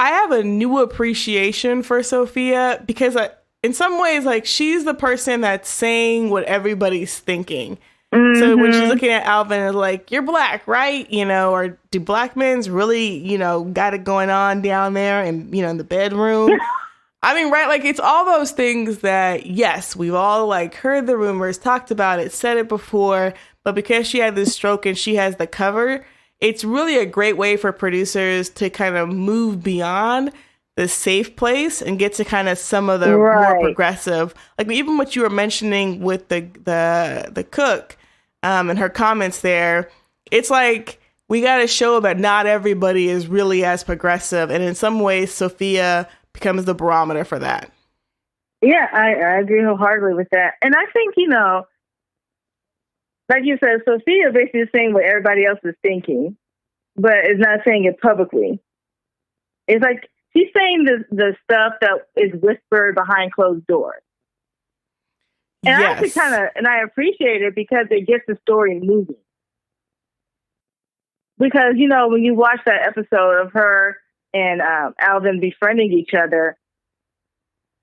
[SPEAKER 1] I have a new appreciation for Sophia because in some ways, like, she's the person that's saying what everybody's thinking. So when she's looking at Alvin, like, you're black, right? Or do black men's really, got it going on down there and, in the bedroom? I mean, right, like, it's all those things that, yes, we've all, like, heard the rumors, talked about it, said it before, but because she had this stroke and she has the cover, it's really a great way for producers to kind of move beyond the safe place and get to kind of some of the more progressive, like, even what you were mentioning with the cook and her comments there, it's like, we got to show that not everybody is really as progressive, and in some ways, Sophia becomes the barometer for that.
[SPEAKER 4] Yeah, I agree wholeheartedly with that. And I think, like you said, Sophia basically is saying what everybody else is thinking, but is not saying it publicly. It's like she's saying the stuff that is whispered behind closed doors. And I actually I appreciate it because it gets the story moving. Because, when you watch that episode of her and Alvin befriending each other,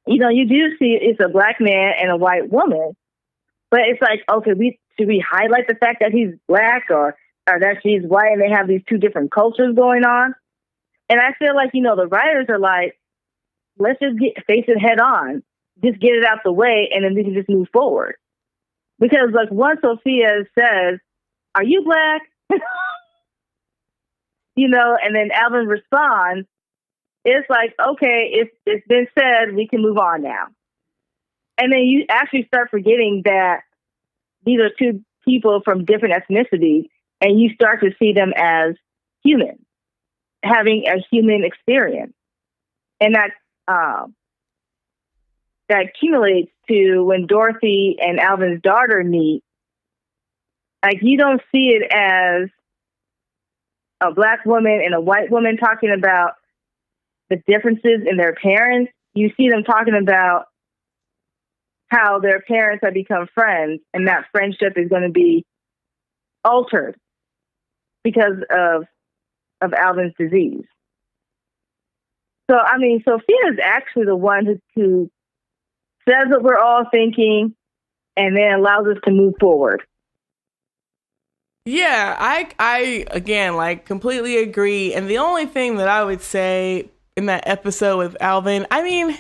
[SPEAKER 4] you do see it's a black man and a white woman. But it's like, okay, should we highlight the fact that he's black or that she's white and they have these two different cultures going on? And I feel like, the writers are like, let's just face it head on. Just get it out the way and then we can just move forward. Because, like, once Sophia says, are you black? And then Alvin responds, it's like, okay, it's been said, we can move on now. And then you actually start forgetting that these are two people from different ethnicities, and you start to see them as human, having a human experience. And that accumulates to when Dorothy and Alvin's daughter meet. Like, you don't see it as a black woman and a white woman talking about the differences in their parents. You see them talking about how their parents have become friends and that friendship is going to be altered because of Alvin's disease. So, I mean, Sophia is actually the one who says what we're all thinking and then allows us to move forward.
[SPEAKER 1] Yeah, I again, like, completely agree. And the only thing that I would say in that episode with Alvin, I mean,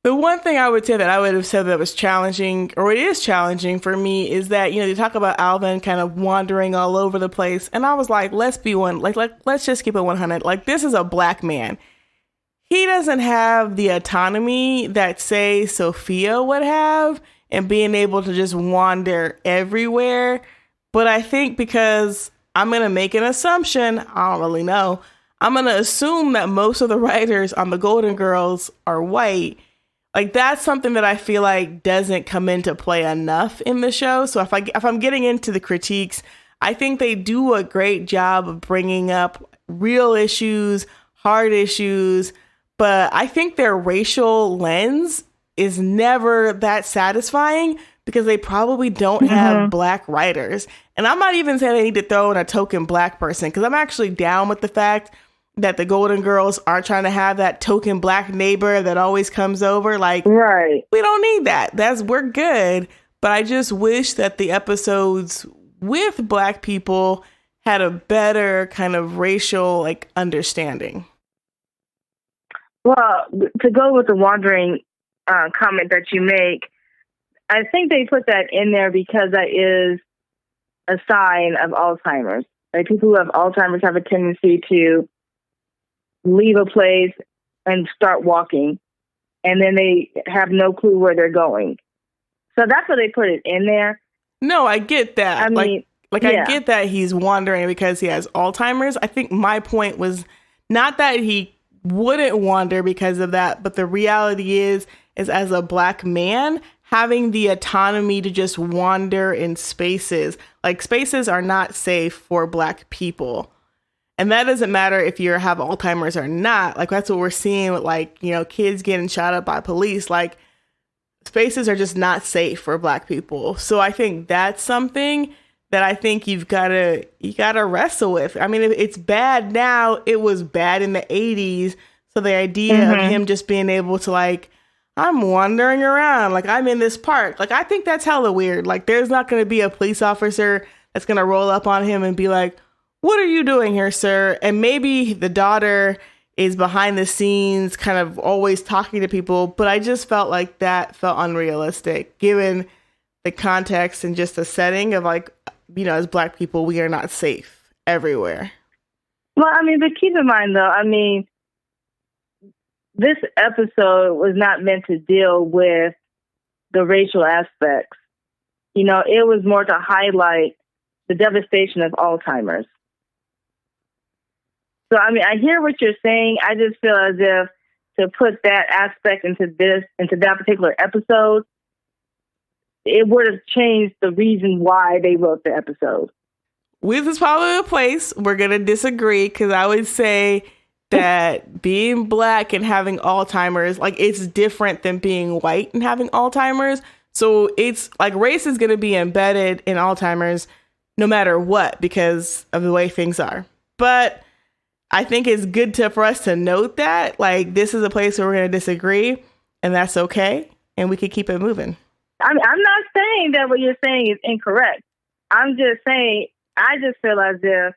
[SPEAKER 1] the one thing I would say that I would have said that was challenging, or it is challenging for me, is that, you talk about Alvin kind of wandering all over the place. And I was like, let's just keep it 100. Like, this is a black man. He doesn't have the autonomy that, say, Sophia would have and being able to just wander everywhere. But I think because I'm going to make an assumption, I don't really know, I'm going to assume that most of the writers on the Golden Girls are white. Like, that's something that I feel like doesn't come into play enough in the show. So if I'm getting into the critiques, I think they do a great job of bringing up real issues, hard issues, but I think their racial lens is never that satisfying because they probably don't have black writers. And I'm not even saying they need to throw in a token black person, because I'm actually down with the fact that the Golden Girls aren't trying to have that token black neighbor that always comes over. Like,
[SPEAKER 4] right.
[SPEAKER 1] We don't need that. We're good. But I just wish that the episodes with black people had a better kind of racial, like, understanding.
[SPEAKER 4] Well, to go with the wandering comment that you make, I think they put that in there because that is a sign of Alzheimer's. Like, people who have Alzheimer's have a tendency to leave a place and start walking, and then they have no clue where they're going. So that's why they put it in there.
[SPEAKER 1] No, I get that.
[SPEAKER 4] I mean,
[SPEAKER 1] I get that he's wandering because he has Alzheimer's. I think my point was not that he wouldn't wander because of that, but the reality is as a black man, having the autonomy to just wander in spaces. Like, spaces are not safe for black people. And that doesn't matter if you have Alzheimer's or not. Like, that's what we're seeing with, like, kids getting shot up by police. Like, spaces are just not safe for black people. So I think that's something that I think you gotta wrestle with. I mean, if it's bad now, it was bad in the 80s. So the idea of him just being able to, like, I'm wandering around, like, I'm in this park. Like, I think that's hella weird. Like, there's not going to be a police officer that's going to roll up on him and be like, what are you doing here, sir? And maybe the daughter is behind the scenes, kind of always talking to people. But I just felt like that felt unrealistic given the context and just the setting of like, you know, as Black people, we are not safe everywhere.
[SPEAKER 4] Well, I mean, but keep in mind, though, I mean, this episode was not meant to deal with the racial aspects. You know, it was more to highlight the devastation of Alzheimer's. So, I mean, I hear what you're saying. I just feel as if to put that aspect into that particular episode, it would have changed the reason why they wrote the episode.
[SPEAKER 1] This is probably a place we're going to disagree, because I would say that being Black and having Alzheimer's, like, it's different than being white and having Alzheimer's. So it's like race is going to be embedded in Alzheimer's no matter what, because of the way things are. But I think it's good for us to note that, like, this is a place where we're going to disagree, and that's okay, and we can keep it moving.
[SPEAKER 4] I'm not saying that what you're saying is incorrect. I'm just saying, I just feel as if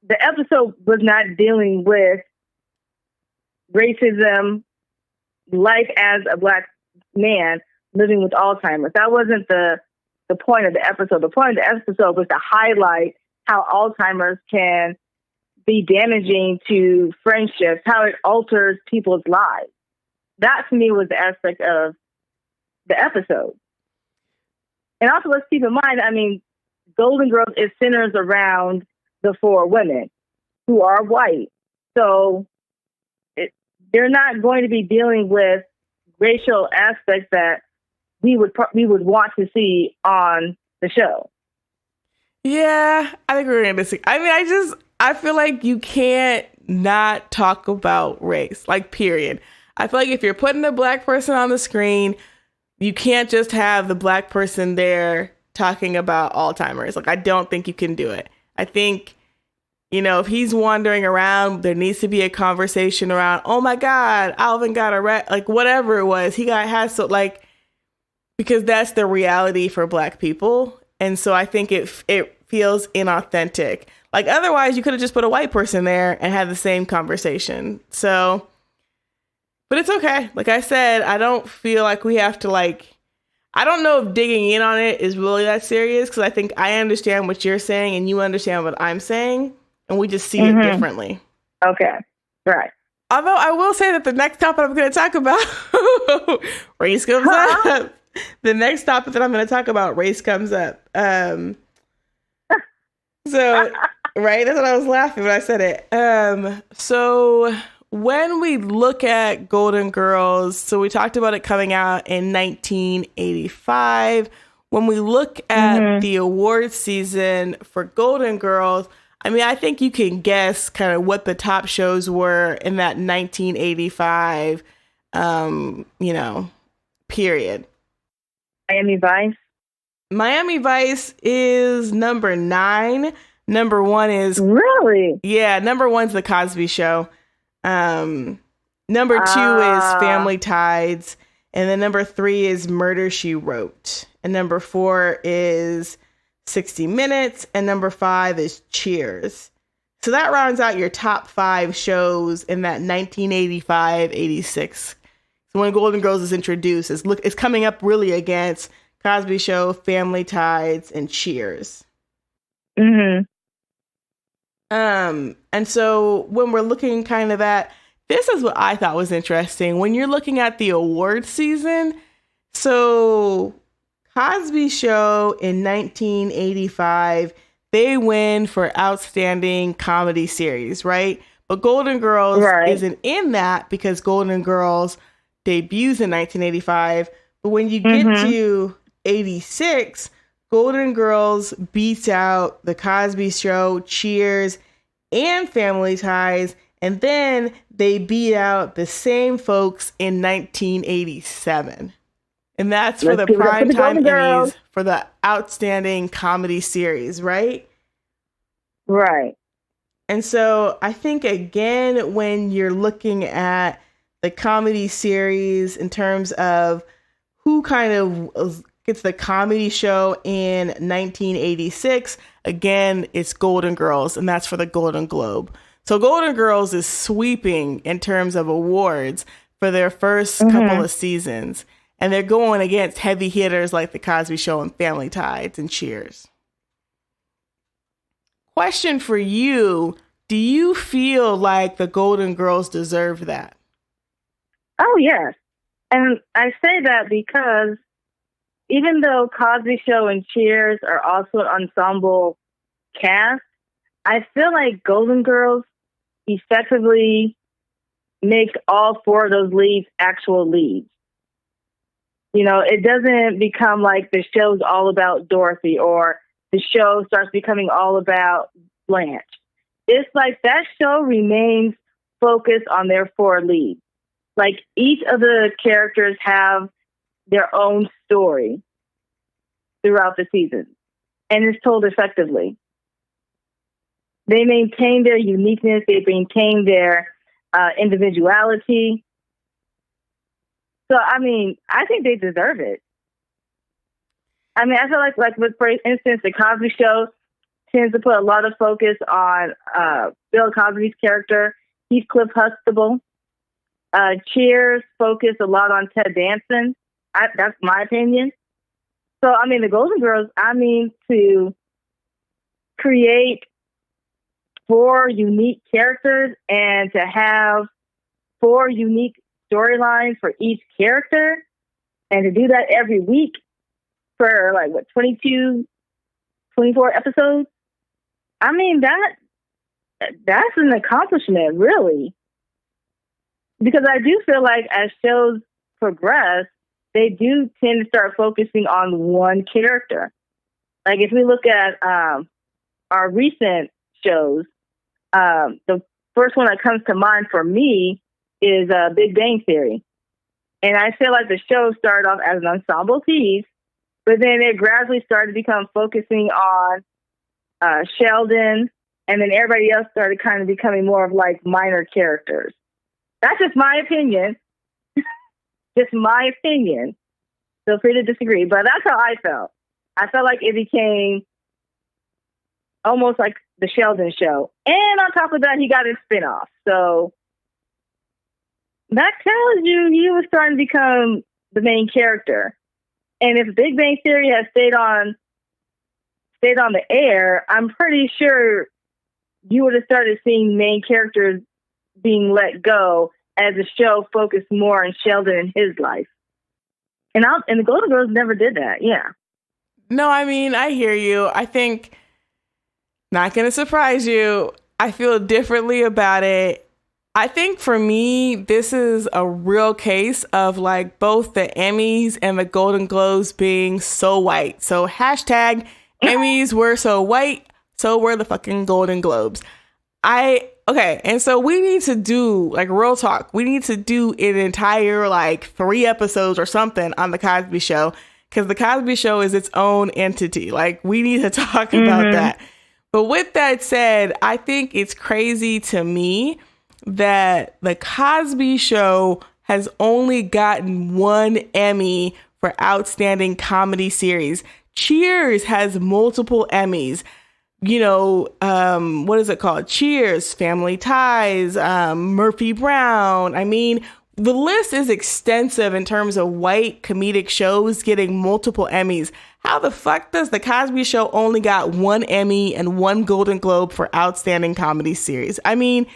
[SPEAKER 4] the episode was not dealing with racism, life as a Black man living with Alzheimer's. That wasn't the point of the episode. The point of the episode was to highlight how Alzheimer's can be damaging to friendships, how it alters people's lives. That, to me, was the aspect of the episode. And also, let's keep in mind, I mean, Golden Girls is centers around the 4 women who are white. So they're not going to be dealing with racial aspects that we would want to see on the show.
[SPEAKER 1] Yeah, I think we're going to disagree. I mean, I feel like you can't not talk about race, like, period. I feel like if you're putting a Black person on the screen, you can't just have the Black person there talking about Alzheimer's. Like, I don't think you can do it. I think, you know, if he's wandering around, there needs to be a conversation around, oh my God, Alvin got arrested, like, whatever it was, because that's the reality for Black people. And so I think it feels inauthentic. Like, otherwise you could have just put a white person there and had the same conversation. So, but it's okay. Like I said, I don't feel like we have to, like, I don't know if digging in on it is really that serious, because I think I understand what you're saying and you understand what I'm saying, and we just see it differently. Okay. Right. Although I will say that the next topic I'm going to talk about, race comes up. The next topic that I'm going to talk about, race comes up. So, right? That's what I was laughing when I said it. So when we look at Golden Girls, so we talked about it coming out in 1985. When we look at the award season for Golden Girls, I mean, I think you can guess kind of what the top shows were in that 1985, period.
[SPEAKER 4] Miami Vice.
[SPEAKER 1] Miami Vice is number 9. Number 1 is...
[SPEAKER 4] Really?
[SPEAKER 1] Yeah, number 1's The Cosby Show. Number 2 is Family Ties. And then number 3 is Murder, She Wrote. And number 4 is 60 Minutes. And number 5 is Cheers. So that rounds out your top 5 shows in that 1985-86. So when Golden Girls is introduced, it's coming up really against Cosby Show, Family Ties, and Cheers. And so when we're looking kind of at, this is what I thought was interesting. When you're looking at the award season, so Cosby Show in 1985, they win for Outstanding Comedy Series, right? But Golden Girls isn't in that because Golden Girls debuts in 1985. But when you get to 86, Golden Girls beats out The Cosby Show, Cheers, and Family Ties, and then they beat out the same folks in 1987. And that's for the Primetime Emmys for the Outstanding Comedy Series, right?
[SPEAKER 4] Right.
[SPEAKER 1] And so I think, again, when you're looking at the comedy series in terms of who kind of gets the comedy show in 1986, again, it's Golden Girls, and that's for the Golden Globe. So Golden Girls is sweeping in terms of awards for their first couple of seasons. And they're going against heavy hitters like The Cosby Show and Family Ties and Cheers. Question for you. Do you feel like the Golden Girls deserve that?
[SPEAKER 4] Oh, yes. And I say that because even though Cosby Show and Cheers are also an ensemble cast, I feel like Golden Girls effectively makes all four of those leads actual leads. You know, it doesn't become like the show's all about Dorothy or the show starts becoming all about Blanche. It's like that show remains focused on their four leads. Like each of the characters have their own story throughout the season, and it's told effectively. They maintain their uniqueness. They maintain their individuality. So, I mean, I think they deserve it. I mean, I feel like with, for instance, the Cosby Show tends to put a lot of focus on Bill Cosby's character, Heathcliff Huxtable. Cheers focused a lot on Ted Danson. That's my opinion. So, I mean, the Golden Girls, to create four unique characters and to have four unique storylines for each character and to do that every week for 22, 24 episodes. I mean, that's an accomplishment, really. Because I do feel like as shows progress, they do tend to start focusing on one character. Like if we look at our recent shows, the first one that comes to mind for me is Big Bang Theory. And I feel like the show started off as an ensemble piece, but then it gradually started to become focusing on Sheldon, and then everybody else started kind of becoming more of like minor characters. That's just my opinion. Just my opinion. Feel free to disagree, but that's how I felt. I felt like it became almost like the Sheldon Show. And on top of that, he got his spinoff. So that tells you he was starting to become the main character. And if Big Bang Theory has stayed on the air, I'm pretty sure you would have started seeing main characters being let go as the show focused more on Sheldon and his life. And the Golden Girls never did that. Yeah.
[SPEAKER 1] No, I mean, I hear you. I think, not going to surprise you, I feel differently about it. I think for me, this is a real case of like both the Emmys and the Golden Globes being so white. So hashtag Emmys were so white, so were the fucking Golden Globes. Okay, and so we need to do, like, real talk. We need to do an entire, 3 episodes or something on The Cosby Show, because The Cosby Show is its own entity. Like, we need to talk about that. But with that said, I think it's crazy to me that The Cosby Show has only gotten 1 Emmy for Outstanding Comedy Series. Cheers has multiple Emmys. You know, what is it called? Cheers, Family Ties, Murphy Brown. I mean, the list is extensive in terms of white comedic shows getting multiple Emmys. How the fuck does The Cosby Show only got 1 Emmy and 1 Golden Globe for Outstanding Comedy Series? I mean,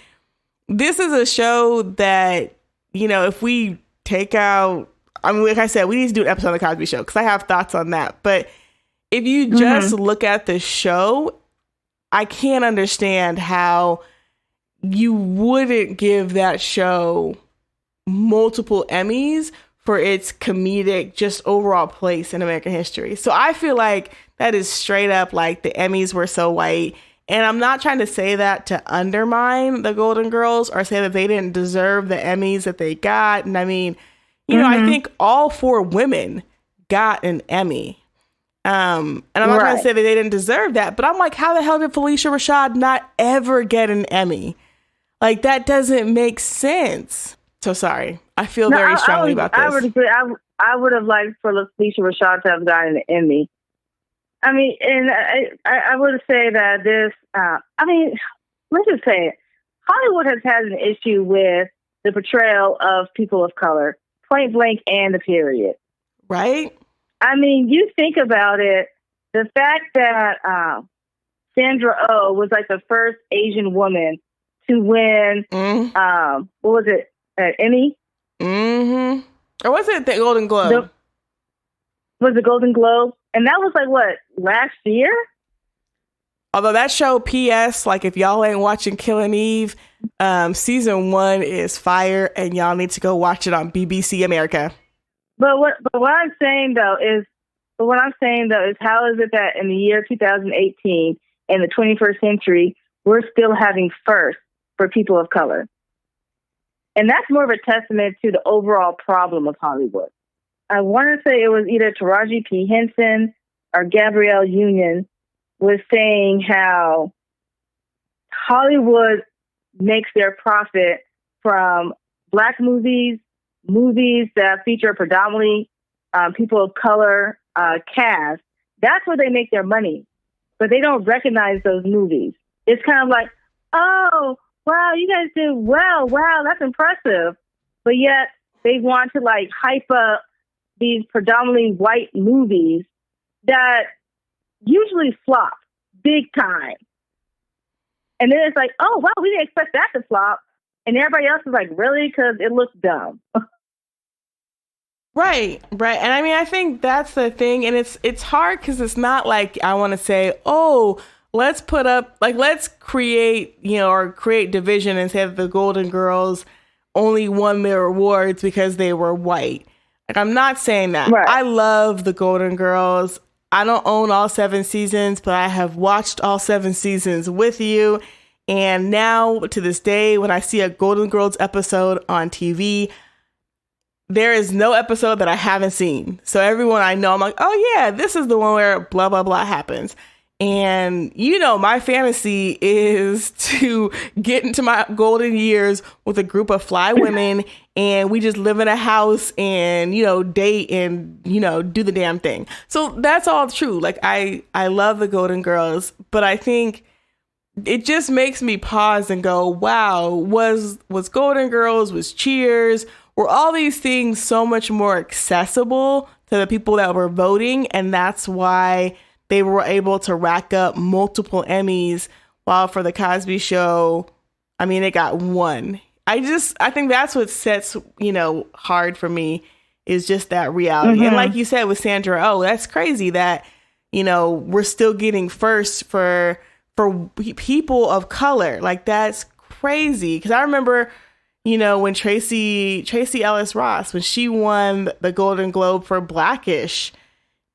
[SPEAKER 1] this is a show that, you know, if we take out, I mean, like I said, we need to do an episode of The Cosby Show because I have thoughts on that. But if you just look at the show, I can't understand how you wouldn't give that show multiple Emmys for its comedic, just overall place in American history. So I feel like that is straight up like the Emmys were so white. And I'm not trying to say that to undermine the Golden Girls or say that they didn't deserve the Emmys that they got. And I mean, you know, I think all 4 women got an Emmy. And I'm not trying to say that they didn't deserve that, but I'm like, how the hell did Felicia Rashad not ever get an Emmy? Like, that doesn't make sense. So sorry. I feel very strongly about this.
[SPEAKER 4] I would have liked for Felicia Rashad to have gotten an Emmy. I mean, and I would say that this, let's just say it. Hollywood has had an issue with the portrayal of people of color, point blank and the period.
[SPEAKER 1] Right?
[SPEAKER 4] I mean, you think about it, the fact that Sandra Oh was like the first Asian woman to win, what was it, an Emmy?
[SPEAKER 1] Mm-hmm. Or was it the Golden Globe?
[SPEAKER 4] Was the Golden Globe? And that was like, what, last year?
[SPEAKER 1] Although that show, P.S., like if y'all ain't watching Killing Eve, season 1 is fire, and y'all need to go watch it on BBC America.
[SPEAKER 4] But what I'm saying though is how is it that in the year 2018, in the 21st century, we're still having first for people of color? And that's more of a testament to the overall problem of Hollywood. I want to say it was either Taraji P. Henson or Gabrielle Union was saying how Hollywood makes their profit from Black movies that feature predominantly people of color cast. That's where they make their money. But they don't recognize those movies. It's kind of like, oh, wow, you guys did well. Wow, that's impressive. But yet they want to like hype up these predominantly white movies that usually flop big time. And then it's like, oh, wow, we didn't expect that to flop. And everybody else is like, really? Because it looks dumb.
[SPEAKER 1] Right. And I mean, I think that's the thing. And it's hard because it's not like I want to say, oh, let's create, or create division and say that the Golden Girls only won their awards because they were white. Like, I'm not saying that.
[SPEAKER 4] Right.
[SPEAKER 1] I love the Golden Girls. I don't own all 7 seasons, but I have watched all 7 seasons with you. And now to this day, when I see a Golden Girls episode on TV, there is no episode that I haven't seen. So everyone I know, I'm like, oh yeah, this is the one where blah, blah, blah happens. And, my fantasy is to get into my golden years with a group of fly women and we just live in a house and, date and, do the damn thing. So that's all true. Like, I love the Golden Girls, but I think it just makes me pause and go, wow, was Golden Girls, was Cheers, were all these things so much more accessible to the people that were voting? And that's why they were able to rack up multiple Emmys, while for the Cosby Show, I mean, it got 1. I think that's what sets, hard for me, is just that reality. Mm-hmm. And like you said with Sandra Oh, that's crazy that, we're still getting first for people of color. Like, that's crazy. Because I remember, when Tracy Ellis Ross, when she won the Golden Globe for Blackish,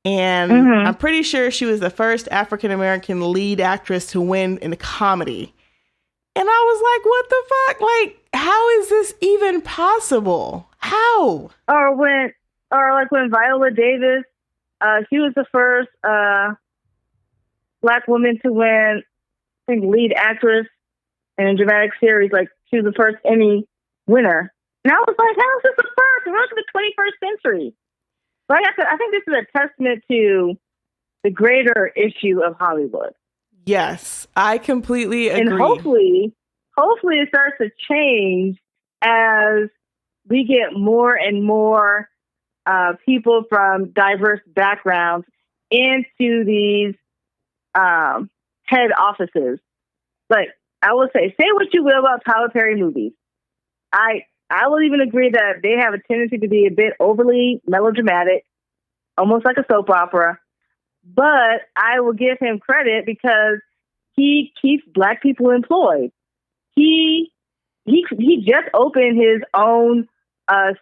[SPEAKER 1] and I'm pretty sure she was the first African-American lead actress to win in a comedy. And I was like, what the fuck? Like, how is this even possible? How?
[SPEAKER 4] Or when Viola Davis, she was the first Black woman to win, I think, lead actress in a dramatic series. Like, she was the first Emmy winner. And I was like, how is this the first? We're in the 21st century. Like I said, I think this is a testament to the greater issue of Hollywood.
[SPEAKER 1] Yes, I completely agree.
[SPEAKER 4] And hopefully it starts to change as we get more and more people from diverse backgrounds into these head offices. Like, I will say what you will about Tyler Perry movies. I will even agree that they have a tendency to be a bit overly melodramatic, almost like a soap opera. But I will give him credit because he keeps Black people employed. He just opened his own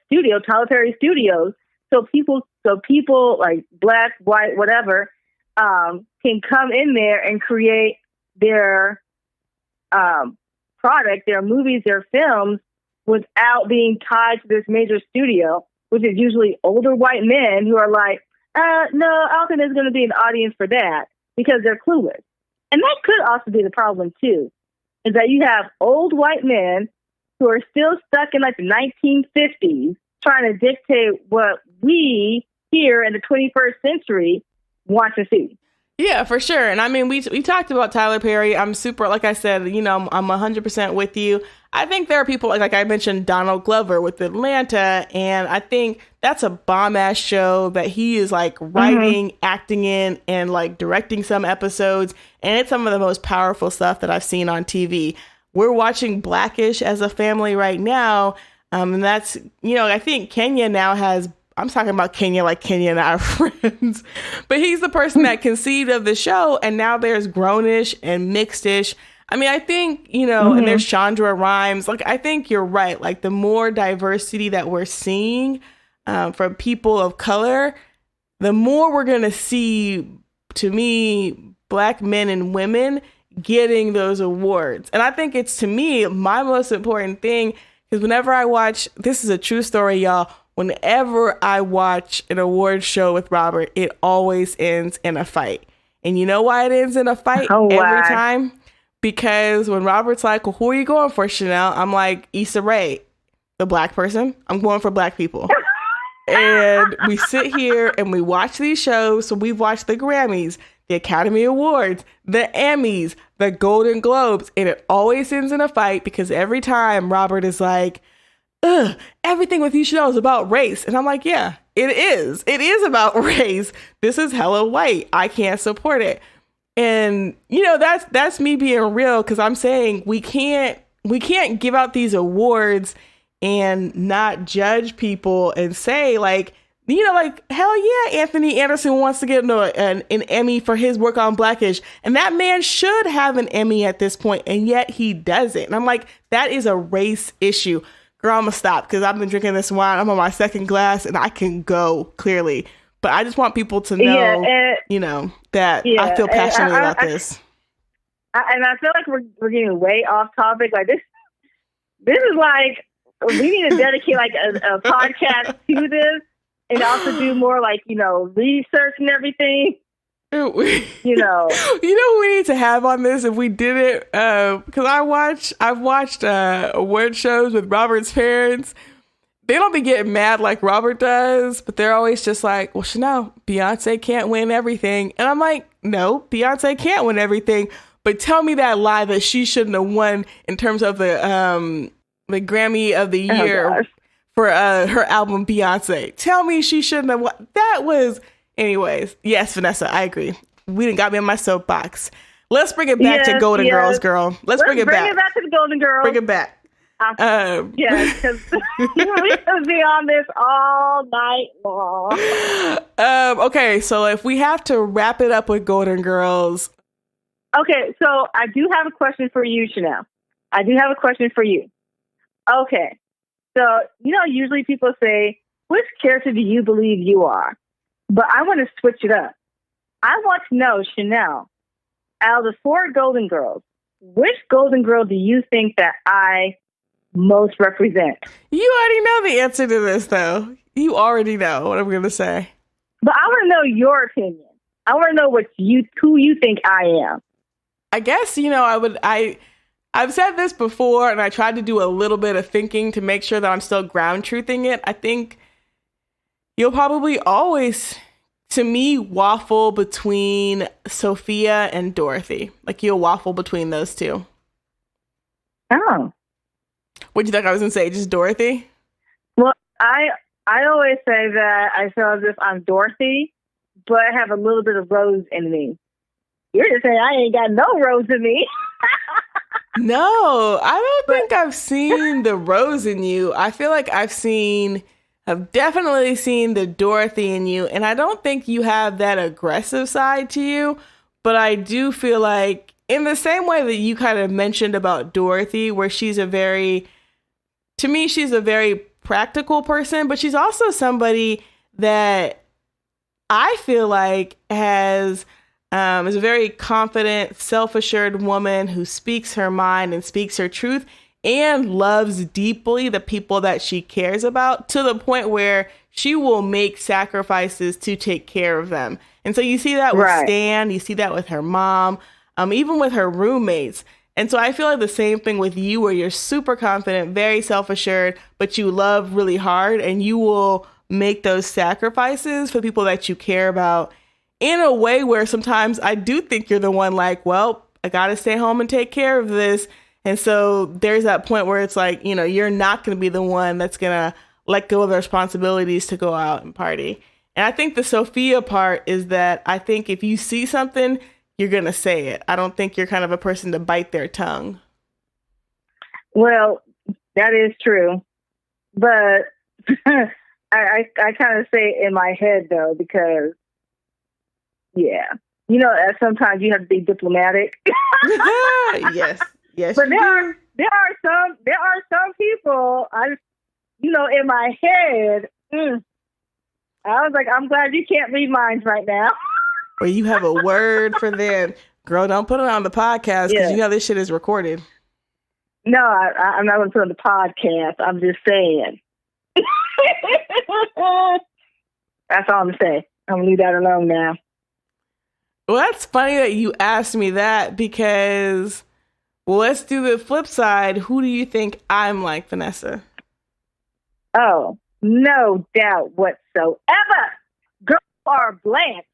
[SPEAKER 4] studio, Tyler Perry Studios, so people like Black, white, whatever, can come in there and create their product, their movies, their films, without being tied to this major studio, which is usually older white men who are like, no, I don't think there's going to be an audience for that, because they're clueless. And that could also be the problem, too, is that you have old white men who are still stuck in like the 1950s trying to dictate what we here in the 21st century want to see.
[SPEAKER 1] Yeah, for sure. And I mean, we talked about Tyler Perry. I'm super, like I said, I'm 100% with you. I think there are people like I mentioned Donald Glover with Atlanta, and I think that's a bomb ass show that he is like writing, acting in, and like directing some episodes, and it's some of the most powerful stuff that I've seen on TV. We're watching Blackish as a family right now, and that's I think Kenya now has. I'm talking about Kenya like Kenya and I are friends, but he's the person that conceived of the show, and now there's Grownish and Mixedish. I mean, I think, and there's Chandra Rhimes. Like, I think you're right. Like, the more diversity that we're seeing from people of color, the more we're going to see, to me, Black men and women getting those awards. And I think it's, to me, my most important thing, because whenever I watch, this is a true story, y'all, whenever I watch an award show with Robert, it always ends in a fight. And you know why it ends in a fight every time? Because when Robert's like, well, who are you going for, Chanel? I'm like, Issa Rae, the Black person. I'm going for Black people. And we sit here and we watch these shows. So we've watched the Grammys, the Academy Awards, the Emmys, the Golden Globes. And it always ends in a fight because every time Robert is like, everything with you Chanel is about race. And I'm like, yeah, it is. It is about race. This is hella white. I can't support it. And, that's me being real, because I'm saying we can't give out these awards and not judge people and say like, hell yeah, Anthony Anderson wants to get an Emmy for his work on Blackish. And that man should have an Emmy at this point, and yet he doesn't. And I'm like, that is a race issue. Girl, I'm gonna stop because I've been drinking this wine. I'm on my second glass and I can go clearly. But I just want people to know, that I feel passionately about this.
[SPEAKER 4] And I feel like we're getting way off topic. Like this is like, we need to dedicate like a podcast to this and also do more like, research and everything.
[SPEAKER 1] You know who we need to have on this if we did it? Because I've watched award shows with Robert's parents. They don't be getting mad like Robert does, but they're always just like, well, Chanel, Beyonce can't win everything. And I'm like, no, Beyonce can't win everything. But tell me that lie that she shouldn't have won in terms of the Grammy of the year for her album Beyonce. Tell me she shouldn't have won. That was, anyways. Yes, Vanessa, I agree. We didn't got me in my soapbox. Let's bring it back to Golden Girls, girl. Let's bring it back. Bring it back
[SPEAKER 4] to the Golden Girls.
[SPEAKER 1] Bring it back.
[SPEAKER 4] Yes, because we could be on this all night long.
[SPEAKER 1] Okay, so if we have to wrap it up with Golden Girls.
[SPEAKER 4] Okay, so I do have a question for you, Chanel. I do have a question for you. Okay, so, usually people say, which character do you believe you are? But I want to switch it up. I want to know, Chanel, out of the 4 Golden Girls, which Golden Girl do you think that I most represent?
[SPEAKER 1] You already know the answer to this, though. You already know what I'm going to say.
[SPEAKER 4] But I want to know your opinion. I want to know who you think I am.
[SPEAKER 1] I guess, I've said this before, and I tried to do a little bit of thinking to make sure that I'm still ground truthing it. I think you'll probably always, to me, waffle between Sophia and Dorothy. Like, you'll waffle between those two.
[SPEAKER 4] Oh.
[SPEAKER 1] What'd you think I was going to say? Just Dorothy?
[SPEAKER 4] Well, I always say that I feel as if I'm Dorothy, but I have a little bit of Rose in me. You're just saying I ain't got no Rose in me.
[SPEAKER 1] No, I don't think I've seen the Rose in you. I feel like I've definitely seen the Dorothy in you, and I don't think you have that aggressive side to you, but I do feel like in the same way that you kind of mentioned about Dorothy, where she's a very practical person, but she's also somebody that I feel like is a very confident, self-assured woman who speaks her mind and speaks her truth and loves deeply the people that she cares about, to the point where she will make sacrifices to take care of them. And so you see that with Stan, you see that with her mom, even with her roommates. And so I feel like the same thing with you, where you're super confident, very self-assured, but you love really hard, and you will make those sacrifices for people that you care about. in a way where sometimes I do think you're the one like, well, I got to stay home and take care of this. And so there's that point where it's like, you know, you're not going to be the one that's going to let go of the responsibilities to go out and party. And I think the Sophia part is that I think if you see something, you're going to say it. I don't think you're kind of a person to bite their tongue.
[SPEAKER 4] Well, that is true. But I kind of say it in my head, though, because, yeah, you know, sometimes you have to be diplomatic.
[SPEAKER 1] Yes.
[SPEAKER 4] But there are some people, you know, in my head, I was like, I'm glad you can't read minds right now.
[SPEAKER 1] Or you have a word for them. Girl, don't put it on the podcast because you know this shit is recorded.
[SPEAKER 4] No, I'm not going to put it on the podcast. I'm just saying. That's all I'm saying. I'm going to leave that alone now.
[SPEAKER 1] Well, that's funny that you asked me that because, well, let's do the flip side. Who do you think I'm like, Vanessa?
[SPEAKER 4] Oh, no doubt whatsoever. Girl or Blanche.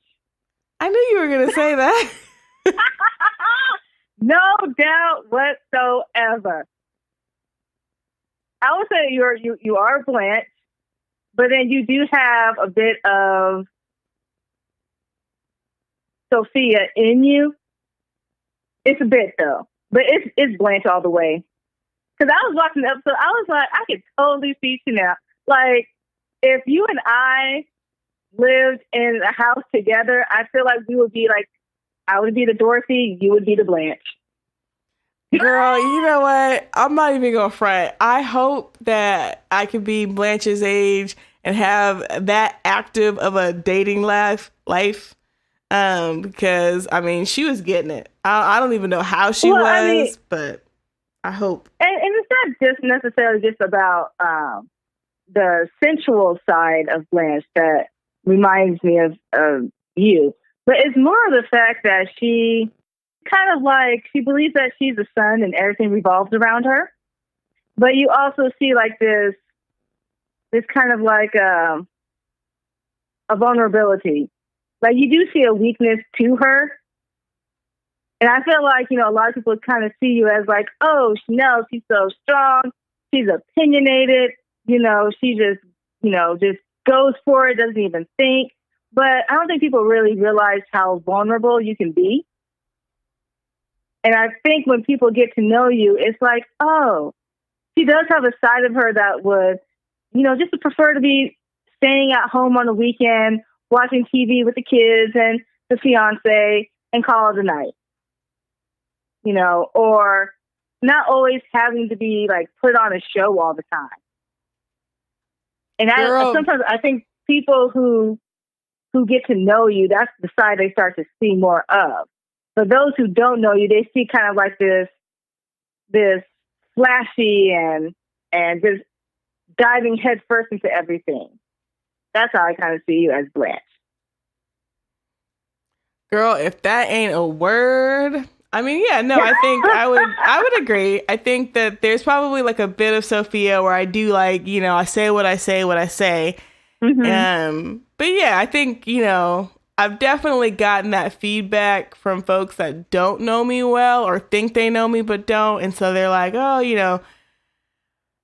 [SPEAKER 1] I knew you were going to say that.
[SPEAKER 4] No doubt whatsoever. I would say you are Blanche, but then you do have a bit of Sophia in you. It's a bit though, but it's Blanche all the way. Because I was watching the episode, I was like, I could totally see you now. Like, if you and I lived in a house together, I feel like we would be like, I would be the Dorothy, you would be the Blanche.
[SPEAKER 1] Girl, you know what? I'm not even going to front. I hope that I could be Blanche's age and have that active of a dating life. Because, I mean, she was getting it. I don't even know how she was, but I hope.
[SPEAKER 4] And it's not just necessarily just about the sensual side of Blanche that reminds me of you. But it's more of the fact that she kind of like, she believes that she's the sun and everything revolves around her. But you also see like this kind of like a vulnerability. Like you do see a weakness to her. And I feel like, you know, a lot of people kind of see you as like, oh, no, she's so strong. She's opinionated. You know, she just goes for it, doesn't even think. But I don't think people really realize how vulnerable you can be. And I think when people get to know you, it's like, oh, she does have a side of her that would, you know, just prefer to be staying at home on the weekend, watching TV with the kids and the fiance and call it a night. You know, or not always having to be like put on a show all the time. And sometimes I think people who get to know you, that's the side they start to see more of. But those who don't know you, they see kind of like this flashy and just diving headfirst into everything. That's how I kind of see you as Blanche.
[SPEAKER 1] Girl, if that ain't a word, I mean, yeah, no, I think I would agree. I think that there's probably like a bit of Sophia where I do like, you know, I say what I say. Mm-hmm. But yeah, I think, you know, I've definitely gotten that feedback from folks that don't know me well or think they know me but don't. And so they're like, oh, you know,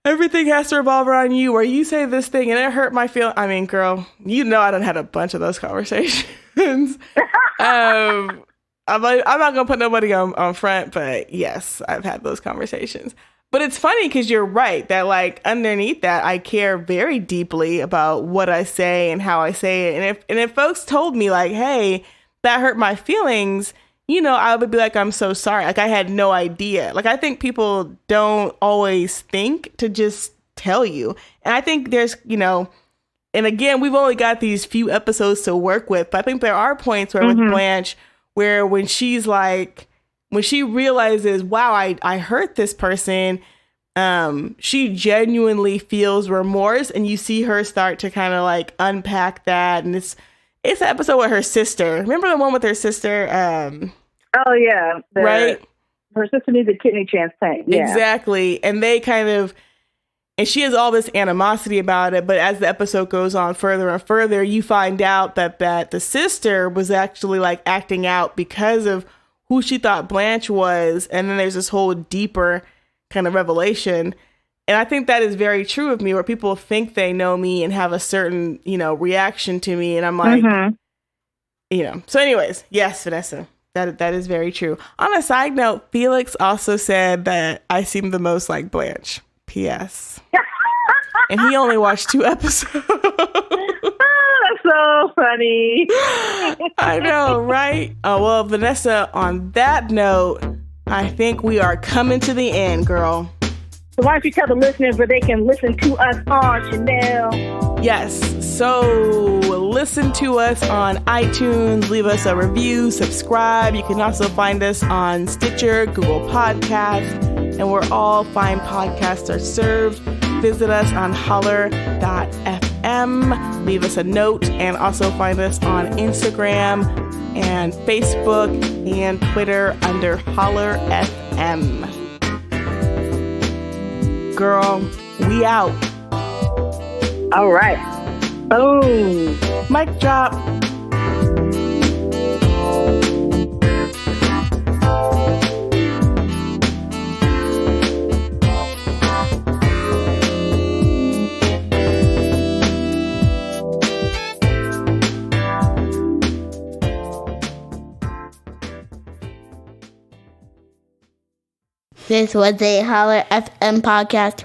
[SPEAKER 1] everything has to revolve around you, or you say this thing and it hurt my feelings. I mean, girl, you know I done had a bunch of those conversations. I'm not going to put nobody on front, but yes, I've had those conversations. But it's funny because you're right that like underneath that, I care very deeply about what I say and how I say it. And if folks told me like, hey, that hurt my feelings, you know, I would be like, I'm so sorry. Like I had no idea. Like I think people don't always think to just tell you. And I think there's, you know, and again, we've only got these few episodes to work with, but I think there are points where with Blanche, where when she's like, when she realizes, wow, I hurt this person, she genuinely feels remorse, and you see her start to kind of like unpack that. And it's an episode with her sister. Remember the one with her sister?
[SPEAKER 4] Oh yeah,
[SPEAKER 1] right.
[SPEAKER 4] Her sister needs a kidney transplant. Yeah.
[SPEAKER 1] Exactly, and they kind of And she has all this animosity about it. But as the episode goes on further and further, you find out that the sister was actually like acting out because of who she thought Blanche was. And then there's this whole deeper kind of revelation. And I think that is very true of me, where people think they know me and have a certain, reaction to me. And I'm like, So anyways, yes, Vanessa, that is very true. On a side note, Felix also said that I seem the most like Blanche. P.S. And he only watched 2 episodes.
[SPEAKER 4] That's so funny.
[SPEAKER 1] I know, right? Oh, well, Vanessa, on that note, I think we are coming to the end, girl.
[SPEAKER 4] So why don't you tell the listeners where they can listen to us on Chanel?
[SPEAKER 1] Yes. So listen to us on iTunes, leave us a review, subscribe. You can also find us on Stitcher, Google Podcasts, and where all fine podcasts are served. Visit us on holler.fm. Leave us a note, and also find us on Instagram and Facebook and Twitter under HollerFM. Girl, we out.
[SPEAKER 4] All right. Boom.
[SPEAKER 1] Mic drop.
[SPEAKER 5] This was a Holler FM podcast.